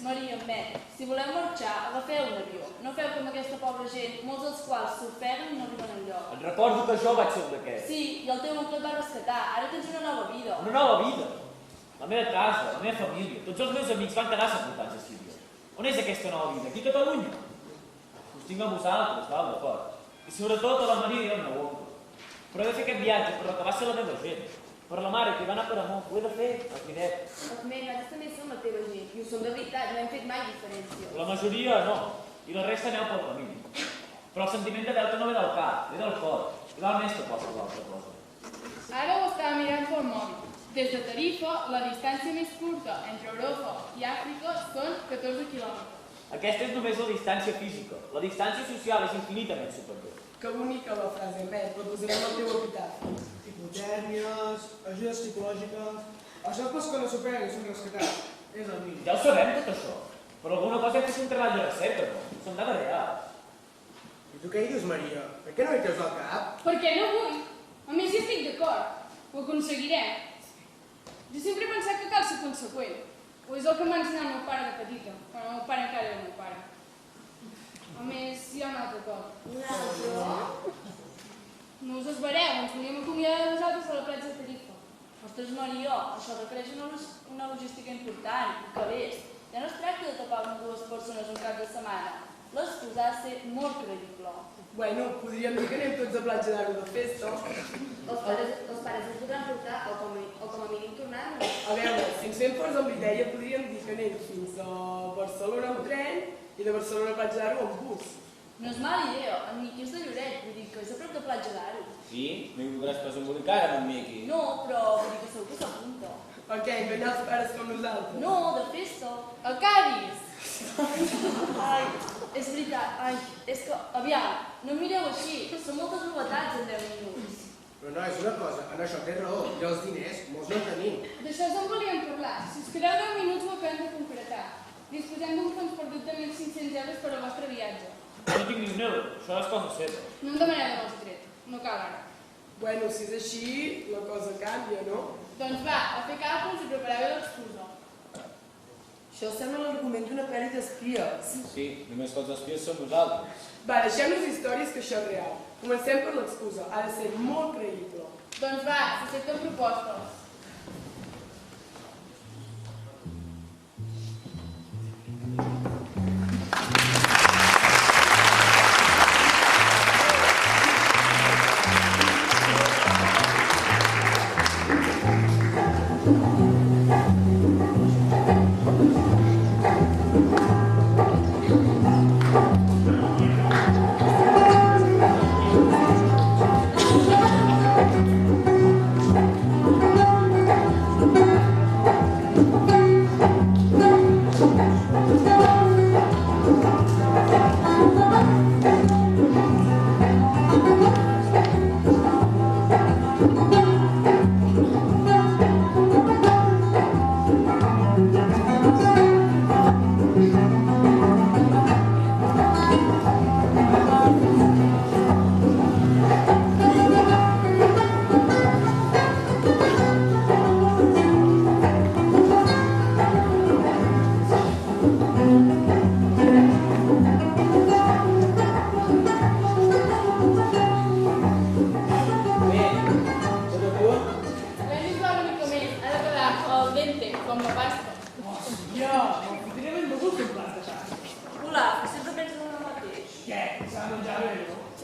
[SPEAKER 7] Maria, amén, si voleu marxar, agafeu un avió. No feu com aquesta pobra gent, molts dels quals s'ofeguen i no arriben enlloc.
[SPEAKER 12] Et recordo que jo vaig ser un d'aquests.
[SPEAKER 7] Sí, i el teu oncle et va rescatar. Ara tens una nova vida.
[SPEAKER 12] Una nova vida. La meva casa, la meva família, tots els meus amics van quedar sepultats a Síria. On és aquesta nova vida? Aquí a Catalunya. Us tinc a vosaltres, val, d'acord? I sobretot a la Maria i al meu oncle. Però he de fer aquest viatge per la que va ser la meva gent. Per la mare, que va anar per amor. Ho he de fer, al Pinet.
[SPEAKER 7] Amén, nosaltres també som la teva gent. I ho som de veritat, no hem fet mai diferència.
[SPEAKER 12] La majoria no. I la resta aneu pel camí. Però el sentiment de deute no ve del cap, ve del cor. I val més que qualsevol altra cosa.
[SPEAKER 4] Ara ho estava mirant pel mòbil. Des de Tarifa, la distància més curta entre Europa i Àfrica són 14 quilòmetres.
[SPEAKER 12] Aquesta és només la distància física. La distància social és infinitament superior.
[SPEAKER 9] Que bonica la frase, Met, la posarem al teu epitafi.
[SPEAKER 13] Hipotèrmies, ajudes psicològiques... Els joves que no superen i són rescatats. És el mínim.
[SPEAKER 12] Ja ho sabem, tot això. Però alguna cosa és un treball de recerca, no? Són dades reals.
[SPEAKER 13] I tu què hi dius, Maria? Per què no hi treus al cap?
[SPEAKER 4] Perquè no vull. A més, hi estic d'acord. Ho aconseguirem. Jo sempre he pensat que cal ser conseqüent. O és el que m'ha ensenyat el meu pare de petita, quan el meu pare encara era el meu pare. A més, hi ha un altre cop.
[SPEAKER 15] Un altre?
[SPEAKER 4] No us esvereu, ens volíem acomiadar de vosaltres a la platja de Tarifa.
[SPEAKER 11] Ostres, Maria, això requereix una logística important. Que ves, ja no es tracta de tapar amb 2 persones un cap de setmana. L'excusa ha de ser molt creïble.
[SPEAKER 9] Bueno, podríem dir que anem tots a platja d'Aro de festa.
[SPEAKER 15] Els pares ens podran portar o com a mínim tornar-nos.
[SPEAKER 9] A veure, si ens fem forts amb l'idea, podríem dir que anem fins a Barcelona amb tren i de Barcelona a platja d'Aro amb bus.
[SPEAKER 11] No és mala idea, en Miqui és de Lloret, vull dir que és a prop de platja d'Aro.
[SPEAKER 8] Sí? M'hi voldràs pas embolicar amb en Miqui.
[SPEAKER 11] No, però vull dir que segur que s'apunta.
[SPEAKER 9] Per què? Enganyar els pares com nosaltres?
[SPEAKER 11] No, de festa.
[SPEAKER 4] A Cádiz!
[SPEAKER 11] Ai, és veritat, ai, és que, aviam, no em mireu així, són moltes novetats en 10 minuts.
[SPEAKER 13] Però no, és una cosa, en això té raó, i els diners, molts no en tenim.
[SPEAKER 4] D'això en volíem parlar. Si us quedeu 10 minuts ho acabem de concretar. Disposem d'un fons perdut de 1.500 euros per al vostre viatge.
[SPEAKER 12] No tinc ni un euro, això és cosa seva.
[SPEAKER 4] No em demaneu el secret, no cal ara.
[SPEAKER 9] Bueno, si és així, la cosa canvia, no?
[SPEAKER 4] Doncs va, a fer càlculs i preparar bé l'excusa.
[SPEAKER 18] Això sembla l'argument d'una pel·li d'espies.
[SPEAKER 8] Sí, només que els espies som nosaltres.
[SPEAKER 9] Va, deixem-nos històries que això és real. Comencem per l'excusa, ha de ser molt creïble.
[SPEAKER 4] Doncs va, s'accepten propostes.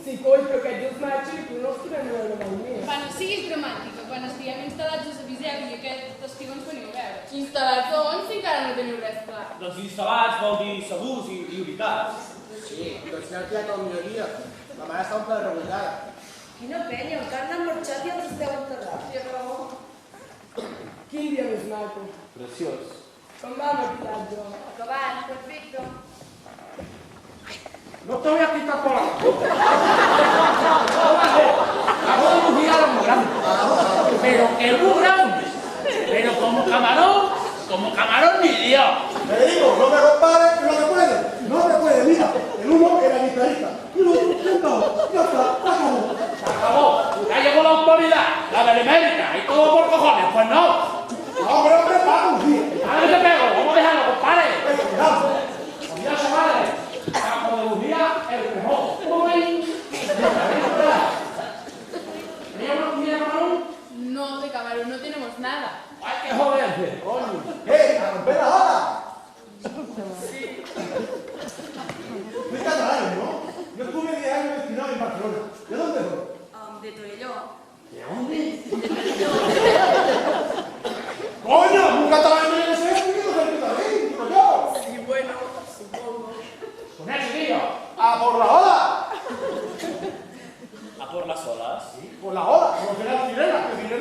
[SPEAKER 9] Sí, coi, però aquest dos matxos i tu no els podem veure mai més.
[SPEAKER 4] Va, no siguis dramàtica. Quan estiguem instal·lats us aviseu i aquest estiu ens veniu a veure. Instal·lats on si encara no teniu res clar?
[SPEAKER 12] Doncs instal·lats vol dir segurs i ubicats.
[SPEAKER 13] Sí, doncs n'heu tirat al migdia. La mare està un ple revoltada.
[SPEAKER 18] Quina penya, encara n'han marxat i els esteu enterrats.
[SPEAKER 9] Sí, raó. Quin dia més maco.
[SPEAKER 8] Preciós.
[SPEAKER 9] Com va el maquillatge?
[SPEAKER 11] Acabant, perfecte.
[SPEAKER 16] No te voy a quitar por la boca. Hago de muy grande. Pero que muy grande. Pero como camarón ni Dios.
[SPEAKER 24] Te digo, no me compares que no se puede. No se puede, mira. El uno era guitarrista. Y el otro sentado. Ya está, se acabó.
[SPEAKER 16] Se acabó. Ya llegó la autoridad, la benemérita y todo por cojones. Pues no.
[SPEAKER 24] No, pero me pago, sí.
[SPEAKER 16] ¿A dónde te pego? Vamos a dejarlo, compadre. Adiós, chavales. Campo de Bujía, el mejor. ¡Uy! ¿Tenía una comida de camarón?
[SPEAKER 4] No, de camarón no tenemos nada.
[SPEAKER 16] ¡Ay, qué joder! ¡Coño!
[SPEAKER 24] ¡A romper la hora!
[SPEAKER 4] Sí.
[SPEAKER 24] Tú estás catalán, ¿no? Yo estuve 10 años destinado en Barcelona. ¿De dónde soy?
[SPEAKER 11] De Torelló.
[SPEAKER 24] ¿De dónde? ¡Coño! ¡Un catalán en ese sentido cerquita de ahí! ¡Digo yo!
[SPEAKER 9] Sí, bueno, supongo.
[SPEAKER 16] ¡Con ese tío!
[SPEAKER 24] ¡A por la ola!
[SPEAKER 12] ¿A por las olas?
[SPEAKER 24] Sí, por la ola. Como será la sirena, que sirena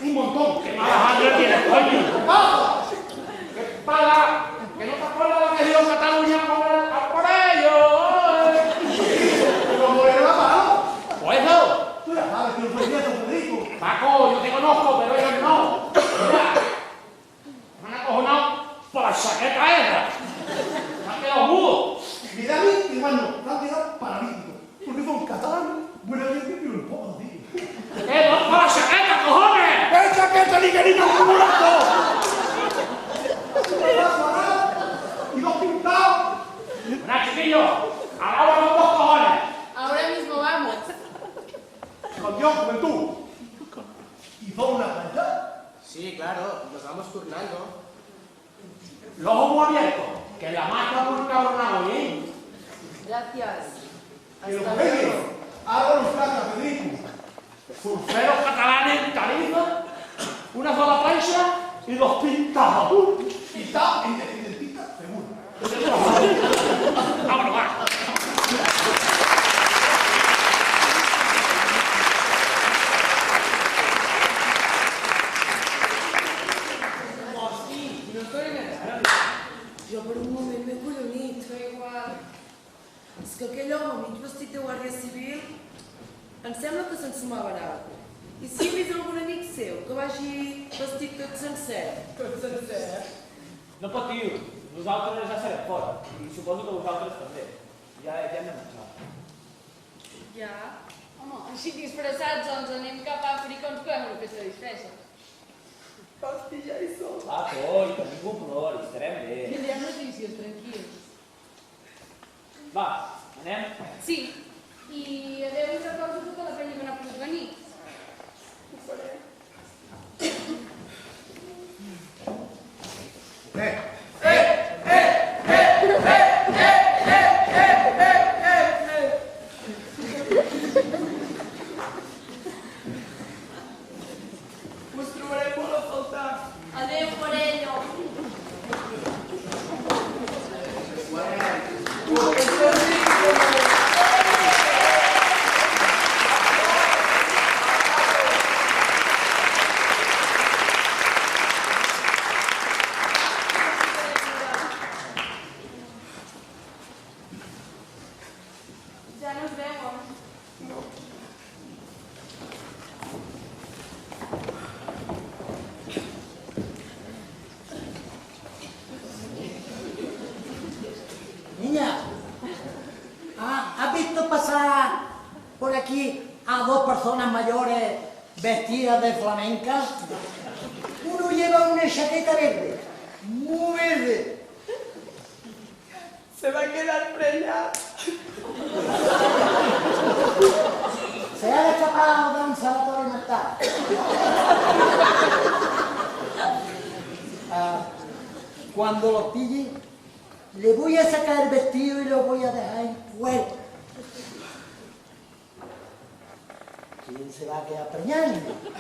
[SPEAKER 16] Un montón. ¡Qué mala madre tienes, coño! ¿Qué pasa? ¿Qué pasa? ¿Que no te acuerdas lo que dio Cataluña por ellos?
[SPEAKER 24] Pero no era malo.
[SPEAKER 16] Pues eso.
[SPEAKER 24] Tú ya sabes que no soy nieto, Federico.
[SPEAKER 16] Paco, yo te conozco, pero ellos no. Mira, me han acojonado por la chaqueta esa. Me han quedado mudo.
[SPEAKER 24] Mira a mí, hermano, te han quedado paralítico. Porque son catalanes, buena gente, pero un poco de ti.
[SPEAKER 16] ¡Eh, no por la chaqueta, cojones!
[SPEAKER 24] ¡Qué chaqueta, ni que ni un mulato! ¡Y los pintados!
[SPEAKER 16] Mira, chiquillo, ahora los dos cojones.
[SPEAKER 7] Ahora mismo vamos.
[SPEAKER 24] Con Dios, juventud. ¿Y son una plancha?
[SPEAKER 13] Sí, claro, nos vamos turnando.
[SPEAKER 16] Los ojos abiertos, que la marca por un cabronado, ¿eh?
[SPEAKER 18] Gracias.
[SPEAKER 24] Que los pegues. Ahora los caca, Federico.
[SPEAKER 16] Surferos catalanes en Tarifa, una sola plancha y los pintados.
[SPEAKER 24] Pintados en dentista, seguro.
[SPEAKER 16] Vámonos, va.
[SPEAKER 18] Hosti, no estoy negant. Jo per un moment m'he collonit. Fa igual. És que aquell home mig vestit de guàrdia civil em sembla que se'n sumava ara. I si he vist algun amic seu que vagi vestit tot sencer? Tot sencer?
[SPEAKER 12] No patiu, nosaltres ja serem fora. I suposo que vosaltres també. Ja hem de marxar.
[SPEAKER 11] Ja? Home, així disfressats, doncs anem cap a Àfrica, ens podem una festa de disfresses.
[SPEAKER 18] Hosti, ja hi som.
[SPEAKER 12] Va, coi, que ningú plori, estarem bé.
[SPEAKER 7] Tindrem notícies, tranquils.
[SPEAKER 12] Va, anem?
[SPEAKER 11] Sí, i adeu i recordo tota la penya que no ha pogut venir.
[SPEAKER 18] Ho faré. Us trobaré molt a faltar.
[SPEAKER 11] Adeu, Parello. Ja no es veuen.
[SPEAKER 18] No.
[SPEAKER 17] Niña, ¿has visto pasar por aquí a dos personas mayores vestidas de flamenca? Uno lleva una chaqueta verde, muy verde.
[SPEAKER 18] Se va a quedar preñada.
[SPEAKER 17] Se ha escapado de un salatorio mortal. Cuando lo pille, le voy a sacar el vestido y lo voy a dejar en fuera. ¿Quién se va a quedar preñada?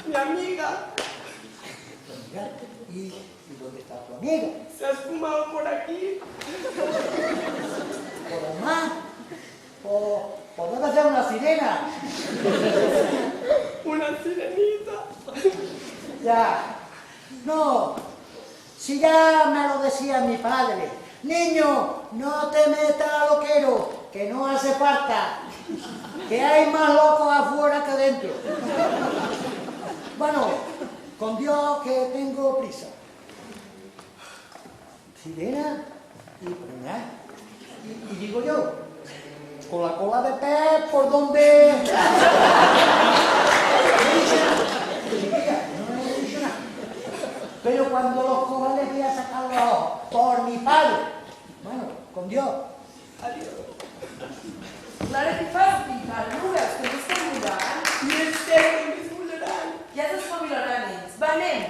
[SPEAKER 18] Mi amiga.
[SPEAKER 17] ¿Y dónde está tu amiga?
[SPEAKER 18] Se ha esfumado por aquí.
[SPEAKER 17] ¿Por el mar? ¿O debe ser una sirena?
[SPEAKER 18] Una sirenita.
[SPEAKER 17] Ya. No. Si ya me lo decía mi padre. Niño, no te metas a loquero, que no hace falta. Que hay más locos afuera que dentro. Bueno, con Dios que tengo prisa. Sirena y preñar. Y digo yo, con la cola de pez por donde... Pero cuando los coja les voy a sacar los ojos, por mi padre. Bueno, con Dios.
[SPEAKER 18] Adiós. Clara, què fas, pintar? No ho veus, que no estem mudant? I és cert que ens mudaran. Ja s'espavilaran ells. Va, anem.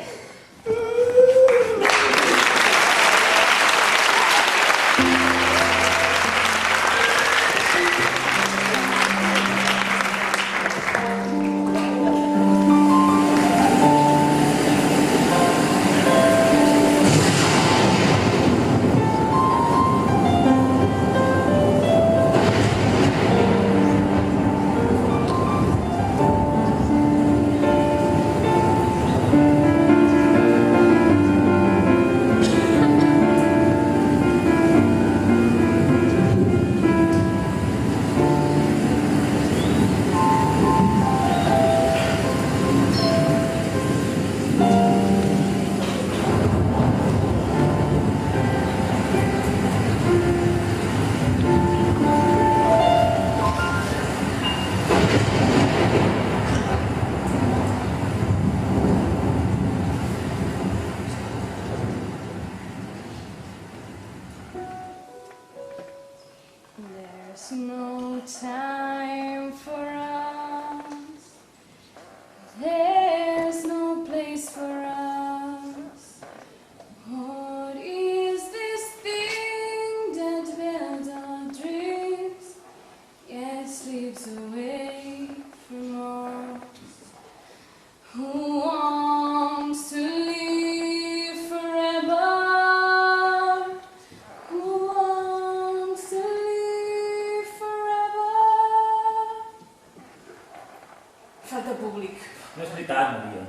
[SPEAKER 12] veritat, Maria.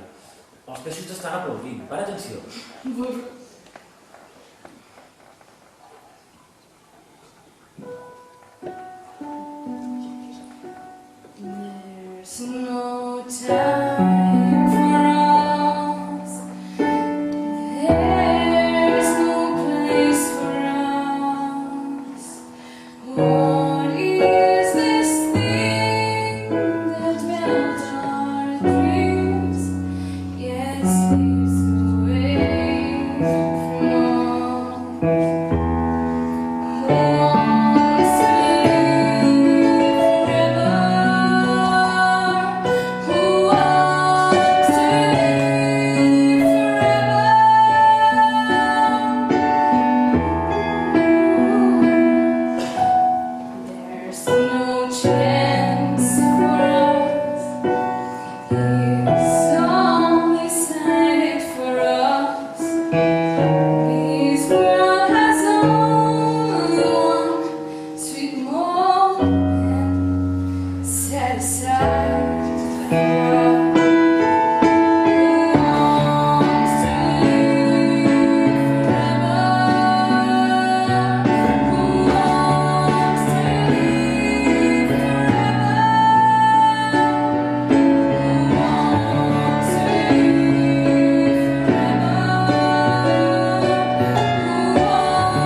[SPEAKER 12] Els peixos t'estan aplaudint. Para atenció.
[SPEAKER 7] There's no time for us. There's no place for us. What is this thing that melts our dreams? Yes, it's away from us. Who wants to live forever? Who wants to There's no chance for us. He's only signed for us. This world has only one sweet moment set aside for us. Who wants to live forever? Who wants to live forever? Who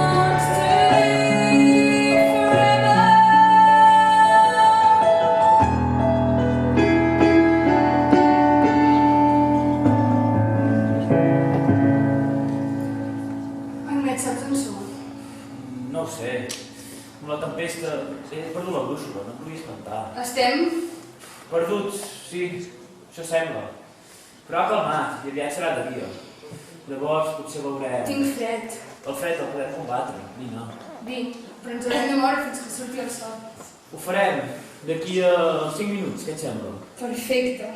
[SPEAKER 7] wants to live Ahmed, saps on som?
[SPEAKER 12] No ho sé. Amb la tempesta he perdut la brúixola, no em podia espantar.
[SPEAKER 7] Estem?
[SPEAKER 12] Perduts, sí, això sembla. Però ha calmat i aviat serà de dia. Llavors potser veurem...
[SPEAKER 7] Tinc fred.
[SPEAKER 12] El fred el podem combatre, Nina.
[SPEAKER 7] Vinc, però ens haurem de moure fins que surti el sol.
[SPEAKER 12] Ho farem d'aquí a 5 minuts, què et sembla?
[SPEAKER 7] Perfecte.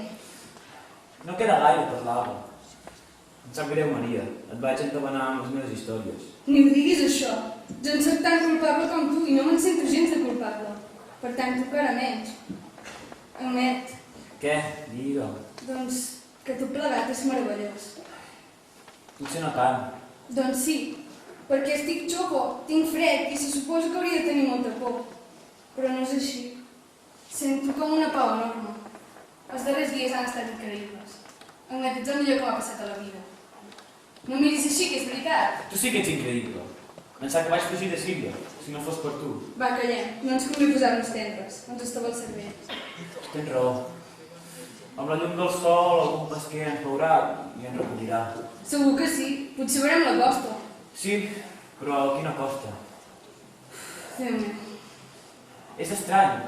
[SPEAKER 12] No queda gaire per l'alba. Em sap greu, Maria. Et vaig entabanar amb les meves històries.
[SPEAKER 7] Ni ho diguis, això. Jo en soc tan culpable com tu i no me'n sento gens de culpable. Per tant, tu encara menys. Ahmed,
[SPEAKER 12] Què? Digue'm.
[SPEAKER 7] doncs que tot plegat és meravellós.
[SPEAKER 12] Potser no tant.
[SPEAKER 7] Doncs sí, perquè estic xoco, tinc fred i se suposa que hauria de tenir molta por. Però no és així. Sento com una pau enorme. Els darrers dies han estat increïbles. Ahmed, ets el millor que m'ha passat a la vida. No em miris així, que és veritat.
[SPEAKER 12] Tu sí que ets increïble. Pensar que vaig fugir de Síria, si no fos per tu.
[SPEAKER 7] Va, callem. No ens convé posar-nos tendres. Ens estava el cervell.
[SPEAKER 12] Tens raó. Amb la llum del sol, algun pesquer ens veurà i ens recollirà.
[SPEAKER 7] Segur que sí. Potser veurem la costa.
[SPEAKER 12] Sí, però a quina costa?
[SPEAKER 7] Déu meu.
[SPEAKER 12] És estrany.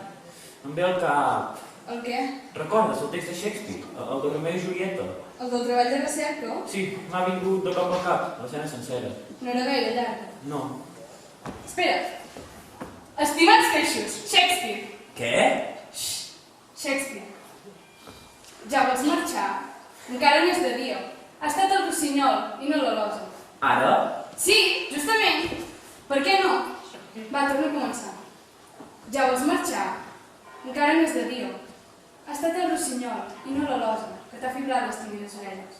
[SPEAKER 12] Em ve al cap...
[SPEAKER 7] El què?
[SPEAKER 12] Recordes el text de Shakespeare, el de Romeo i Julieta?
[SPEAKER 7] El del treball de recerca?
[SPEAKER 12] Sí, m'ha vingut de cop al cap, l'escena sencera.
[SPEAKER 7] No era gaire llarga.
[SPEAKER 12] No.
[SPEAKER 7] Espera. Estimats peixos, Shakespeare.
[SPEAKER 12] Què?
[SPEAKER 7] Shakespeare. Ja vols marxar? Encara no és de dia. Ha estat el rossinyol i no l'alosa.
[SPEAKER 12] Ara?
[SPEAKER 7] Sí, justament. Per què no? Va, torna a començar. Ja vols marxar? Encara no és de dia. Ha estat el rossinyol i no l'alosa, que t'ha fibrat les tímides orelles.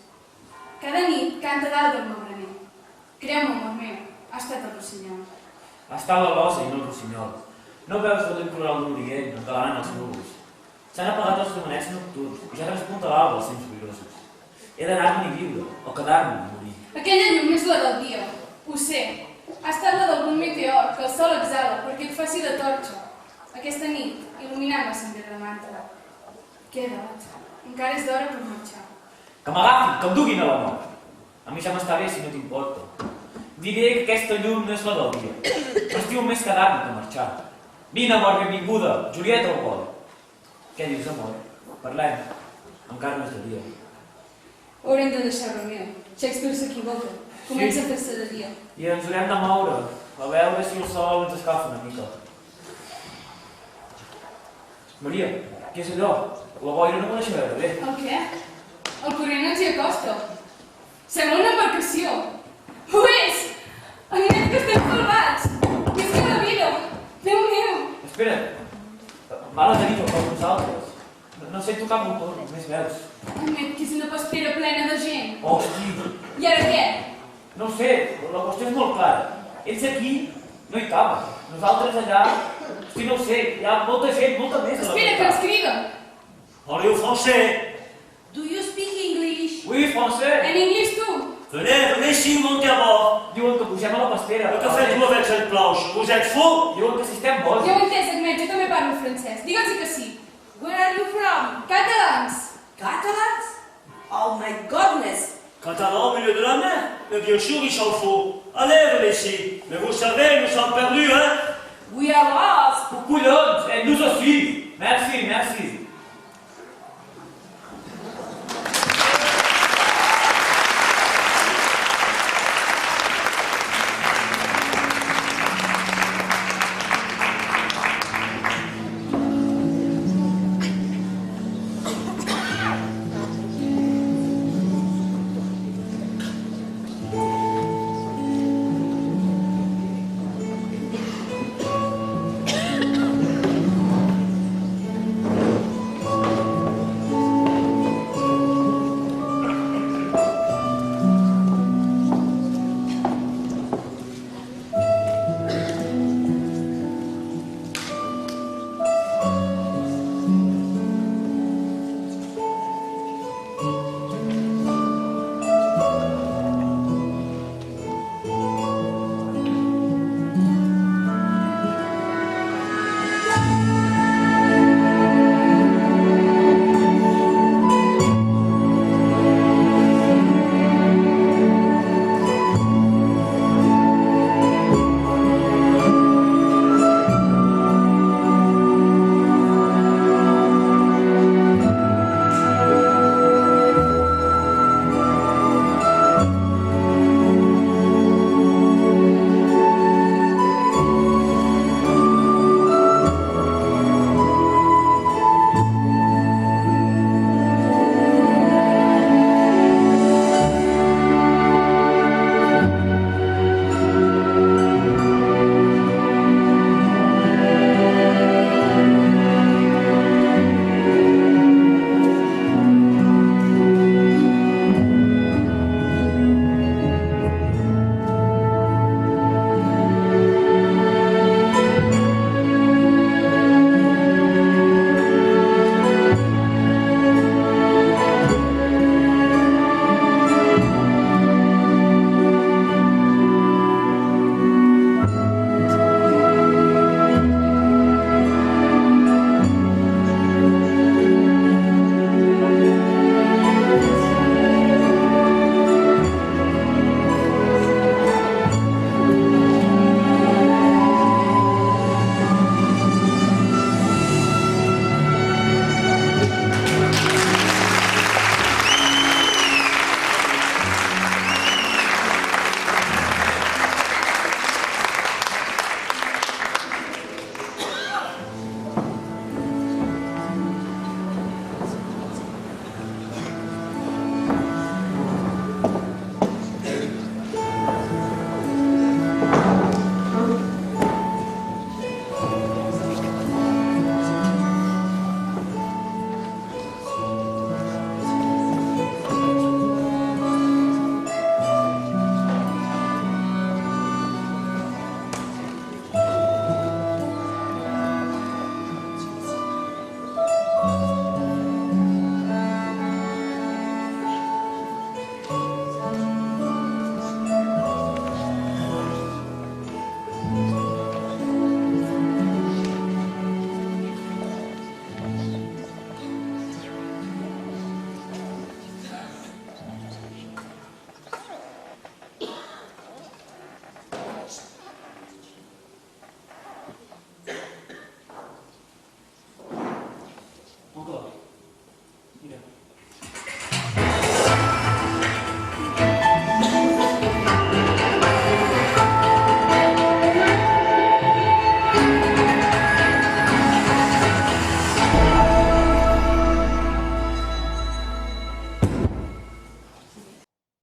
[SPEAKER 7] Cada nit canta dalt del meu graner. Creu-me, amor meu, ha estat el rossinyol.
[SPEAKER 12] Ha estat la losa i no el rossinyol. No veus el temporal d'Orient, encalant els núvols. S'han apagat els llumenets nocturns i ja despunta l'alba els temps boirosos. He d'anar-me'n i viure, o quedar-me i morir.
[SPEAKER 7] Aquella llum és la del dia, ho sé. Ha estat la d'algun meteor que el sol exhala perquè et faci de torxa. Aquesta nit, il·luminant el sender de manta. Queda't, encara és d'hora per marxar.
[SPEAKER 12] Que m'agafin, que em duguin a la mort. A mi ja m'està bé si no t'importa. Diré que aquesta llum no és la del dia. M'estiu més quedar-me que marxar. Vine, amor, benvinguda, Julieta el vol. Què dius, amor? Parlem. Encara no és de dia.
[SPEAKER 7] Haurem de deixar Romeo. Shakespeare s'equivoca. Comença a fer-se de dia.
[SPEAKER 12] I ens haurem de moure, a veure si el sol ens escalfa una mica. Maria, què és allò? La boira no m'ho deixa veure bé.
[SPEAKER 7] El què? El corrent ens hi acosta. Sembla una embarcació. Ho és! Anem, que estem salvats! Visca la vida! Déu meu!
[SPEAKER 12] Espera, val a tenir-ho per nosaltres. No No sé tocar motor, només veus.
[SPEAKER 4] Admet que és una pastera plena de gent.
[SPEAKER 12] Hosti!
[SPEAKER 4] I ara què?
[SPEAKER 12] No ho sé, la qüestió és molt clara. Ells aquí no hi caben. Nosaltres allà, hosti, no ho sé, hi ha molta gent, molta més.
[SPEAKER 4] Espera, que ens crida.
[SPEAKER 14] Parlez français.
[SPEAKER 4] Do you speak English?
[SPEAKER 12] Oui, français.
[SPEAKER 4] En anglès tu?
[SPEAKER 14] Venez ici, montez à bord.
[SPEAKER 12] Diuen que pugem a la pastera.
[SPEAKER 14] Que faites-vous avec cette planche? Vous êtes fous?
[SPEAKER 12] Diuen que si estem bons.
[SPEAKER 4] Ja ho he entès, Admet, jo també parlo francès. Digue'ls que sí. Where are you from? Catalans.
[SPEAKER 10] Catalans? Oh my goodness!
[SPEAKER 14] Catalan au milieu de la mer? Mais bien sûr, ils s'en foutent. Allez, venez ici. Mais vous savez, nous sommes perdus, hein?
[SPEAKER 10] We are lost!
[SPEAKER 12] Collons, nous aussi. Merci, merci.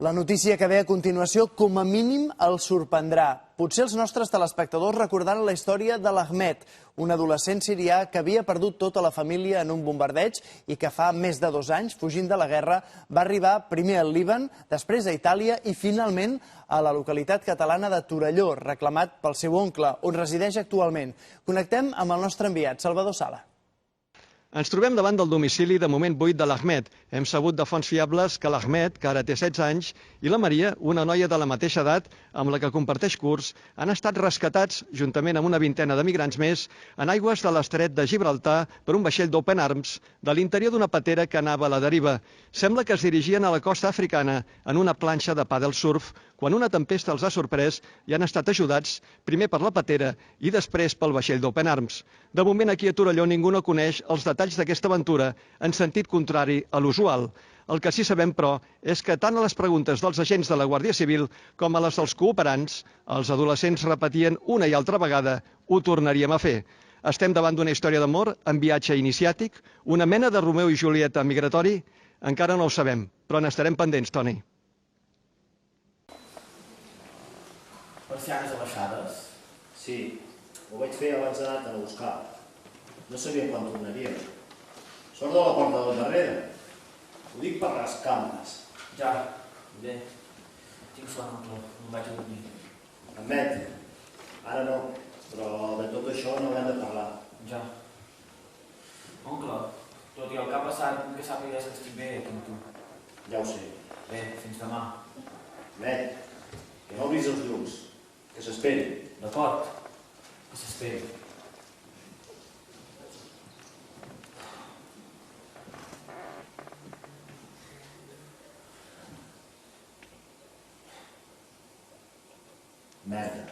[SPEAKER 3] La notícia que ve a continuació, com a mínim, el sorprendrà. Potser els nostres telespectadors recordaran la història de l'Ahmed, un adolescent sirià que havia perdut tota la família en un bombardeig i que fa més de 2 anys, fugint de la guerra, va arribar primer al Líban, després a Itàlia i finalment a la localitat catalana de Torelló, reclamat pel seu oncle, on resideix actualment. Connectem amb el nostre enviat, Salvador Sala.
[SPEAKER 20] Ens trobem davant del domicili de moment buit de l'Ahmed. Hem sabut de fonts fiables que l'Ahmed, que ara té 16 anys, i la Maria, una noia de la mateixa edat, amb la que comparteix curs, han estat rescatats, juntament amb una vintena de migrants més, en aigües de l'estret de Gibraltar per un vaixell d'Open Arms de l'interior d'una patera que anava a la deriva. Sembla que es dirigien a la costa africana en una planxa de pàdel surf, quan una tempesta els ha sorprès i han estat ajudats primer per la patera i després pel vaixell d'Open Arms. De moment aquí a Torelló ningú no coneix els detalls d'aquesta aventura en sentit contrari a l'usual. El que sí sabem, però, és que tant a les preguntes dels agents de la Guàrdia Civil com a les dels cooperants, els adolescents repetien una i altra vegada «ho tornaríem a fer». Estem davant d'una història d'amor en viatge iniciàtic, una mena de Romeu i Julieta migratori? Encara no ho sabem, però n'estarem pendents, Toni.
[SPEAKER 5] Persianes abaixades? Sí, ho vaig fer abans d'anar-te'n a buscar. No sabia quan tornaríem. Sort de la porta del darrere. Ho dic per rascar-nos.
[SPEAKER 8] Ja, bé. Tinc son, oncle. No vaig a dormir.
[SPEAKER 5] Admet, ara no, però de tot això no hem de parlar.
[SPEAKER 8] Ja. Oncle, tot i el que ha passat, que sàpigues que estic bé, com tu.
[SPEAKER 5] Ja ho sé.
[SPEAKER 8] Bé, fins demà.
[SPEAKER 5] Admet, que no obris els llums. Que s'esperi.
[SPEAKER 8] D'acord, que s'esperi.
[SPEAKER 5] Merda.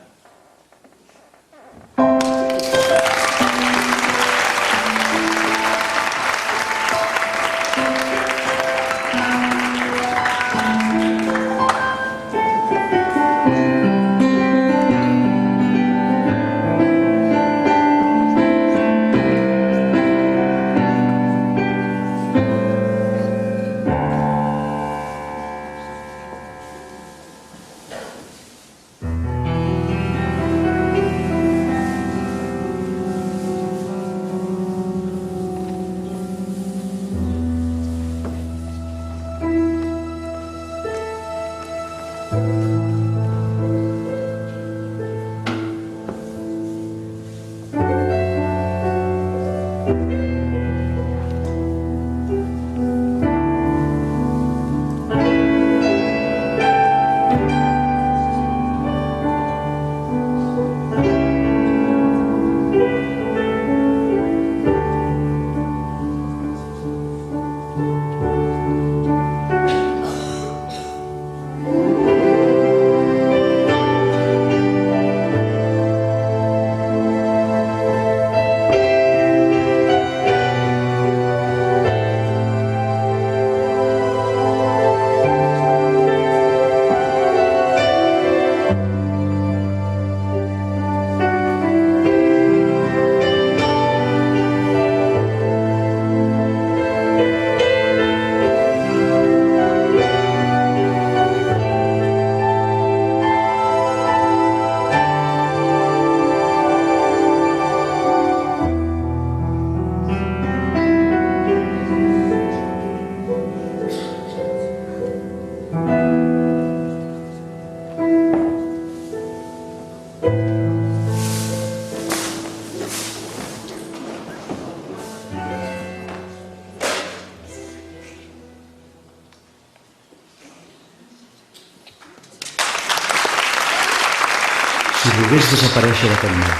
[SPEAKER 22] Si volgués desaparèixer d'aquest món,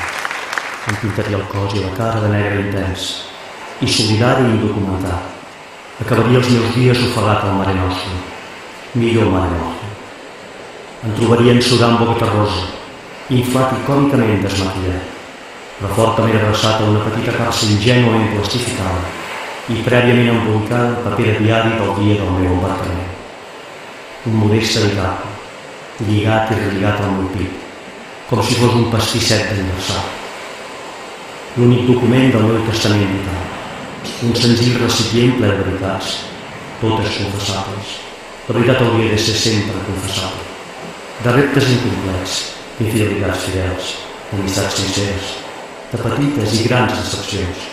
[SPEAKER 22] em pintaria el cos i la cara de negre intens, i solidari i documentat. Acabaria els meus dies ofegat al Mare Nostrum, millor Mare Nostrum. Em trobaria ensudant boca terrosa, inflat i còmicament desmaquillat, però fortament abraçat a una petita capsa ingènuament plastificada i prèviament embolicada en paper de diari del dia del meu embarcament. Un modest habitable, lligat i relligat al meu pit, com si fos un pastisset d'aniversari. L'únic document del meu testament vital, un senzill recipient ple de veritats, totes confessables, La veritat hauria de ser sempre confessable. De reptes incomplets, d'infidelitats fidels, d'amistats sinceres, de petites i grans decepcions,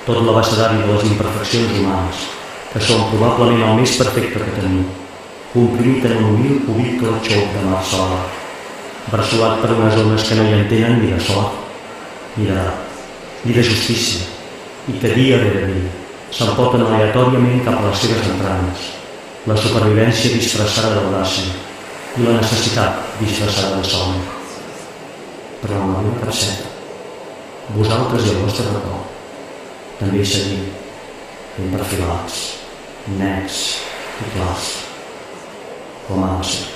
[SPEAKER 22] tot l'abecedari de les imperfeccions humanes, que són probablement el més perfecte que tenim, comprimit en un humil cubicle xoc de mar sola, bressolat per unes ones que no hi entenen ni de sort, ni de justícia, i que dia rere dia s'empoten aleatòriament cap a les seves entranyes, la supervivència disfressada d'audàcia i la necessitat disfressada de somni. Però en la meva capseta, vosaltres i el vostre record, també hi seguim, ben perfilats, nets i clars, com ha de ser.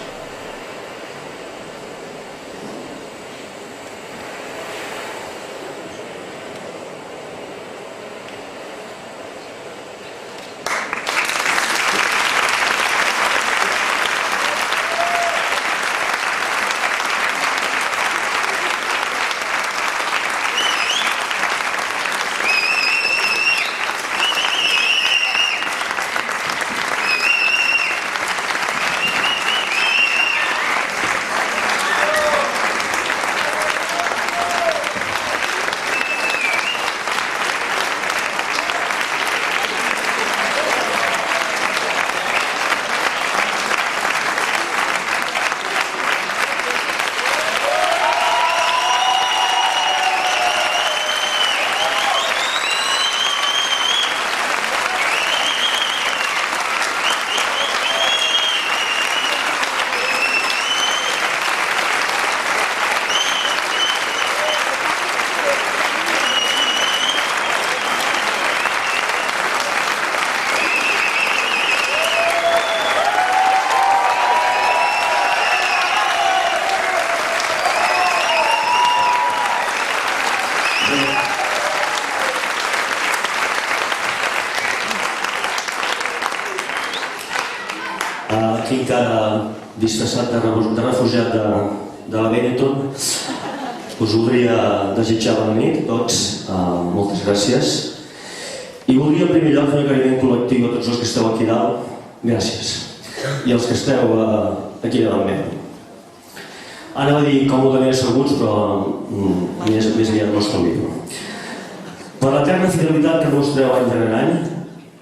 [SPEAKER 1] Aquí encara disfressat de refugiat de la Benetton, us voldria desitjar bona nit a tots, moltes gràcies. I voldria en primer lloc fer un agraïment col·lectiu a tots els que esteu aquí dalt, gràcies, i els que esteu aquí davant meu. Anava a dir còmodament asseguts, però més aviat no us convido. Per l'eterna fidelitat que mostreu any darrere any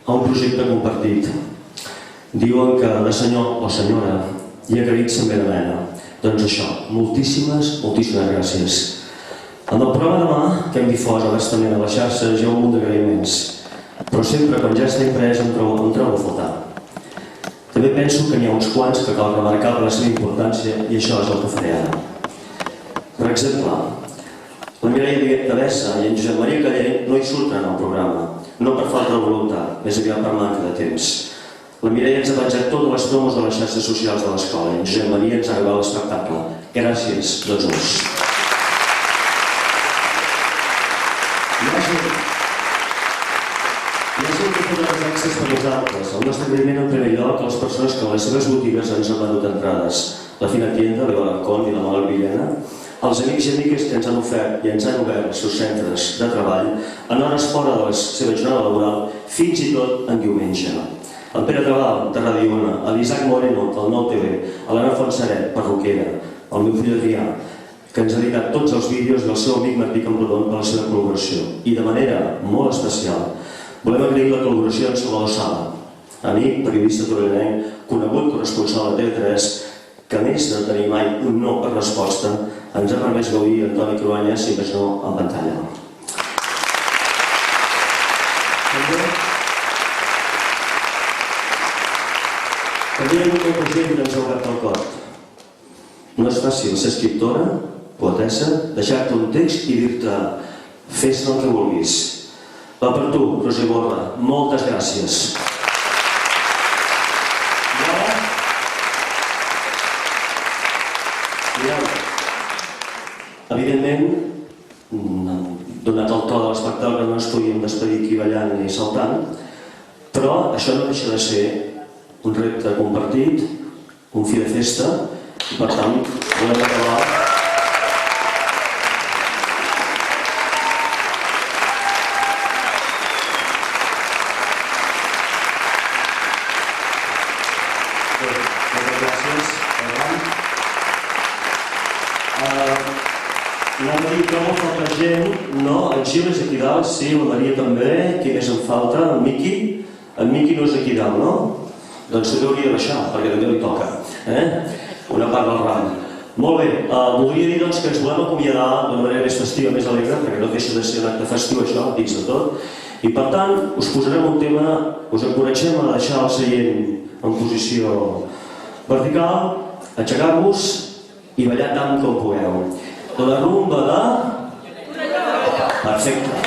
[SPEAKER 1] a un projecte compartit. Diuen que de senyor o senyora hi ha agraït se'n ve de mena. Doncs això, moltíssimes gràcies. En el programa demà, que hem difós abastament a les xarxes, hi ha un munt d'agraïments, però sempre quan ja està imprès em trobo a faltar. També penso que n'hi ha uns quants que cal remarcar per la seva importància i això és el que faré ara. Per exemple, la Mireia Tavessa i en Josep Maria Caller no hi surten al programa, no per falta de voluntat, més aviat per manca de temps. La Mireia ens ha penjat totes les promos de les xarxes socials de l'escola i en Josep Maria ens ha acabat l'espectacle. Gràcies, tots dos. Gràcies per totes les accés per nosaltres. El nostre agraïment en primer lloc a les persones que a les seves botigues ens han venut entrades. La Fina Tienda, l'Eva Larcón i la Manuel Villena. Els amics i amigues que ens han ofert i ens han obert els seus centres de treball en hores fora de la seva jornada laboral, fins i tot en diumenge. El Pere Cabal, de Ràdio Ona, l'Isaac Moreno, del Nou TV, l'Anna Fonsaret, perruquera, el meu fill Adrià, que ens ha dedicat tots els vídeos del seu amic Martí Camprodon per la seva col·laboració. I de manera molt especial, volem agrair la col·laboració en Salvador Sala, amic, periodista torinenc, conegut corresponsal de TV3, que a més de tenir mai un no per resposta, ens ha permès gaudir Antoni Cruanyes, si més no, en pantalla. També hi ha hagut molta gent que ens ha obert el cor. No és fàcil ser escriptora, poetessa, deixar-te un text i dir-te fes-ne el que vulguis. Va per tu, Roser Borra. Moltes gràcies. Evidentment, donat el to de l'espectacle, no ens podíem despedir aquí ballant ni saltant, però això no deixa de ser un repte compartit, un fi de festa, i per tant volem acabar Anava a dir que molt falta gent, no? En Gil és aquí dalt, sí, la Maria també, qui més em falta? En Miqui? En Miqui no és aquí dalt, no? Doncs també hauria de baixar, perquè també li toca, una part del ram. Molt bé, voldria dir doncs que ens volem acomiadar d'una manera més festiva, més alegre, perquè no deixa de ser un acte festiu això, dins de tot, i per tant us posarem un tema, us encoratgem a deixar el seient en posició vertical, aixecar-vos i ballar tant com pugueu. La rumba de... Perfecte.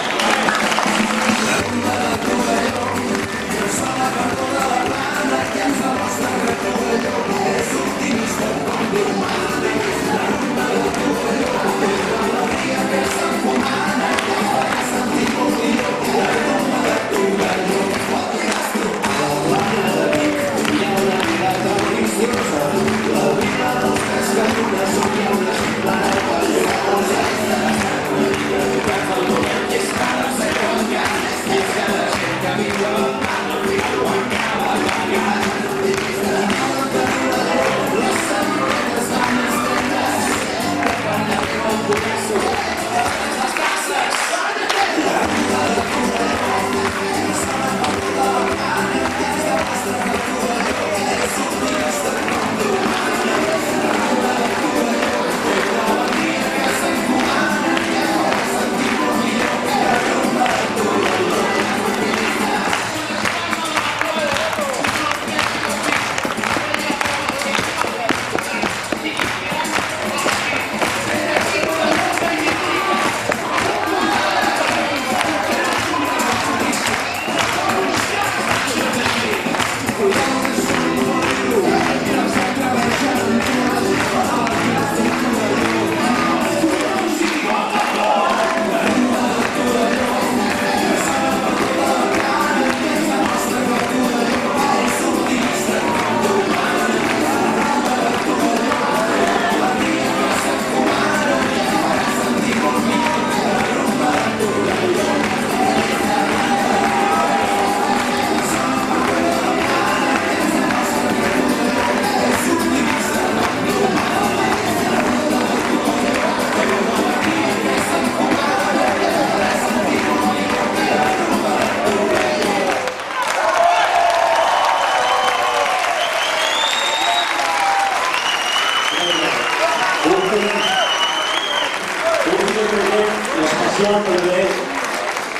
[SPEAKER 1] Especial també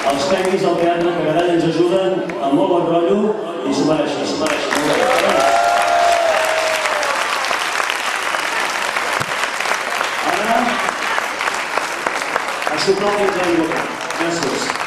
[SPEAKER 1] els tècnics del teatre que cada any ens ajuden amb molt bon rotllo i s'ho mereixen, s'ho mereixen. Ara, a sopar fins a l'aigua. Gràcies.